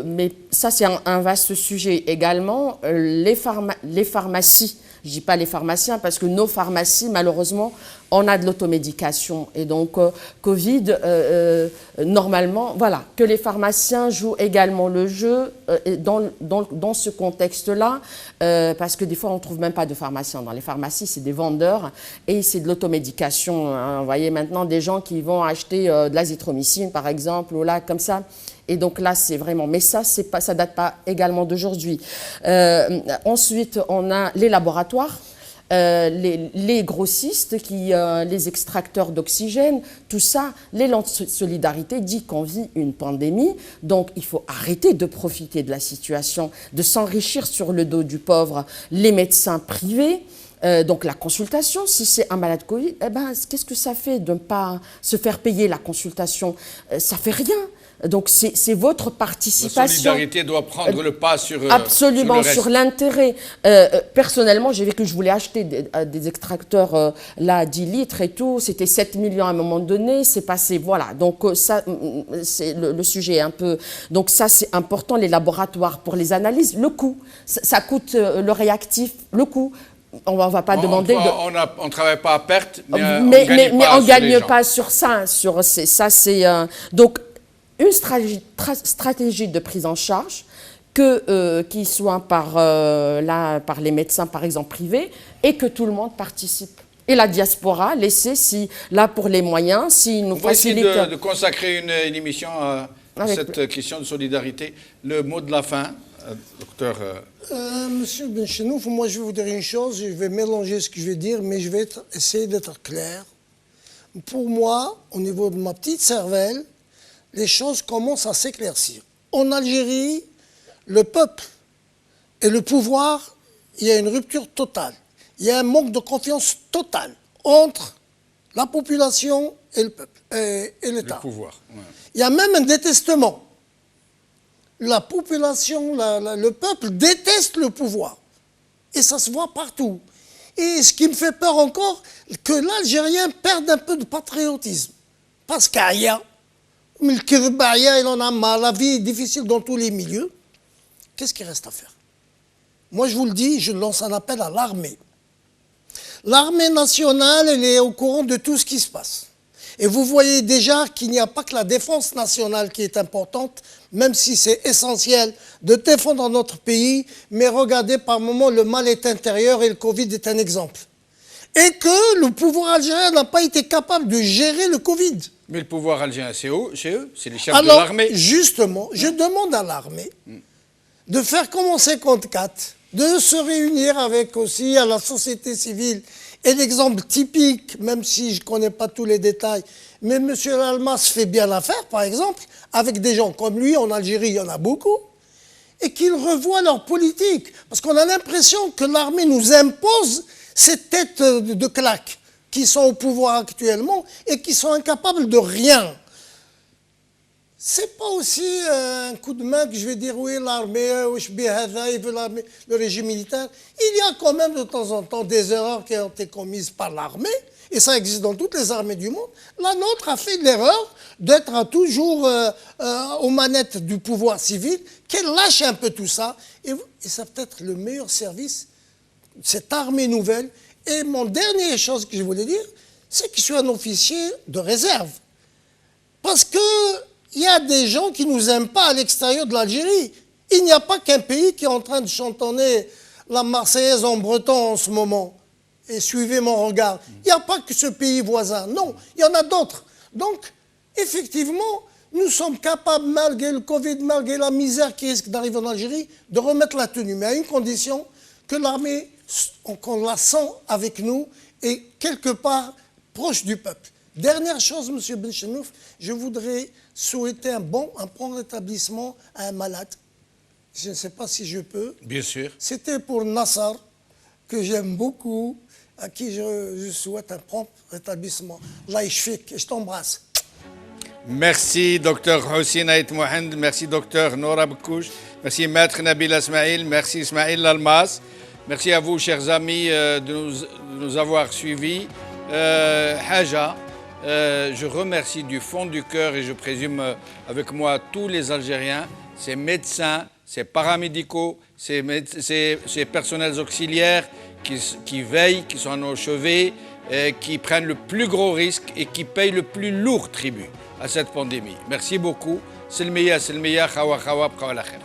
mais ça c'est un vaste sujet également. Les pharmacies. Je ne dis pas les pharmaciens parce que nos pharmacies, malheureusement, on a de l'automédication. Et donc, Covid, normalement, voilà, que les pharmaciens jouent également le jeu dans ce contexte-là, parce que des fois, on ne trouve même pas de pharmaciens. Dans les pharmacies, c'est des vendeurs et c'est de l'automédication. Hein. Vous voyez maintenant des gens qui vont acheter de l'azithromycine, par exemple, ou là, comme ça. Et donc là, c'est vraiment... Mais ça, ça date pas également d'aujourd'hui. Ensuite, on a les laboratoires, les grossistes, les extracteurs d'oxygène, tout ça. L'élan de solidarité dit qu'on vit une pandémie. Donc, il faut arrêter de profiter de la situation, de s'enrichir sur le dos du pauvre. Les médecins privés, donc la consultation, si c'est un malade Covid, eh ben, qu'est-ce que ça fait de ne pas se faire payer la consultation? Ça fait rien. Donc c'est votre participation. La solidarité doit prendre le pas sur absolument sur l'intérêt. Personnellement, j'ai vu que je voulais acheter des extracteurs là 10 litres et tout. C'était 7 millions à un moment donné. C'est passé, voilà. Donc ça, c'est le sujet est un peu. Donc ça, c'est important. Les laboratoires pour les analyses, le coût, ça coûte le réactif, le coût. On ne va pas demander on ne travaille pas à perte, mais on ne gagne pas sur ça. Donc, une stratégie de prise en charge qui soit par les médecins, par exemple, privés, et que tout le monde participe. Et la diaspora, laisser, là, pour les moyens, s'ils nous facilitent... On va essayer de consacrer une émission à cette question de solidarité. Le mot de la fin, docteur... Monsieur Benchenouf, moi, je vais vous dire une chose, je vais mélanger ce que je vais dire, mais je vais essayer d'être clair. Pour moi, au niveau de ma petite cervelle, les choses commencent à s'éclaircir. En Algérie, le peuple et le pouvoir, il y a une rupture totale. Il y a un manque de confiance totale entre la population et le peuple et l'État. Le pouvoir. Ouais. Il y a même un détestement. La population, le peuple déteste le pouvoir. Et ça se voit partout. Et ce qui me fait peur encore, que l'Algérien perde un peu de patriotisme. Parce qu'il y a il en a marre, la vie est difficile dans tous les milieux. Qu'est-ce qu'il reste à faire? Moi, je vous le dis, je lance un appel à l'armée. L'armée nationale, elle est au courant de tout ce qui se passe. Et vous voyez déjà qu'il n'y a pas que la défense nationale qui est importante, même si c'est essentiel de défendre notre pays, mais regardez, par moments, le mal est intérieur et le Covid est un exemple. Et que le pouvoir algérien n'a pas été capable de gérer le Covid. Mais le pouvoir algérien, c'est eux, c'est les chefs de Alors, l'armée. justement, je demande à l'armée de faire comme en 54, de se réunir avec aussi à la société civile. Et l'exemple typique, même si je ne connais pas tous les détails, mais M. Almas fait bien l'affaire, par exemple, avec des gens comme lui, en Algérie, il y en a beaucoup, et qu'ils revoient leur politique. Parce qu'on a l'impression que l'armée nous impose ces têtes de claque qui sont au pouvoir actuellement et qui sont incapables de rien. C'est pas aussi un coup de main que je vais dire oui, l'armée, le régime militaire. Il y a quand même de temps en temps des erreurs qui ont été commises par l'armée, et ça existe dans toutes les armées du monde. La nôtre a fait l'erreur d'être toujours aux manettes du pouvoir civil, qu'elle lâche un peu tout ça, et ça peut être le meilleur service, cette armée nouvelle. Et mon dernière chose que je voulais dire, c'est que je suis un officier de réserve. Parce que il y a des gens qui ne nous aiment pas à l'extérieur de l'Algérie. Il n'y a pas qu'un pays qui est en train de chantonner la Marseillaise en breton en ce moment. Et suivez mon regard. Il n'y a pas que ce pays voisin. Non, il y en a d'autres. Donc, effectivement, nous sommes capables, malgré le Covid, malgré la misère qui risque d'arriver en Algérie, de remettre la tenue. Mais à une condition, que l'armée, qu'on la sent avec nous et quelque part proche du peuple. Dernière chose, M. Benchenouf, je voudrais souhaiter un prompt rétablissement à un malade. Je ne sais pas si je peux. Bien sûr. C'était pour Nassar, que j'aime beaucoup, à qui je souhaite un prompt rétablissement. Là, je t'embrasse. Merci, docteur Hossein Ait Mohand. Merci, docteur Nora Bekouch. Merci, maître Nabil Ismail. Merci, Ismail Almas. Merci à vous, chers amis, de nous avoir suivis. Haja. Je remercie du fond du cœur et je présume avec moi tous les Algériens, ces médecins, ces paramédicaux, ces personnels auxiliaires qui veillent, qui sont à nos chevets, qui prennent le plus gros risque et qui payent le plus lourd tribut à cette pandémie. Merci beaucoup. Selmiya, khawa, bqaw ala khair.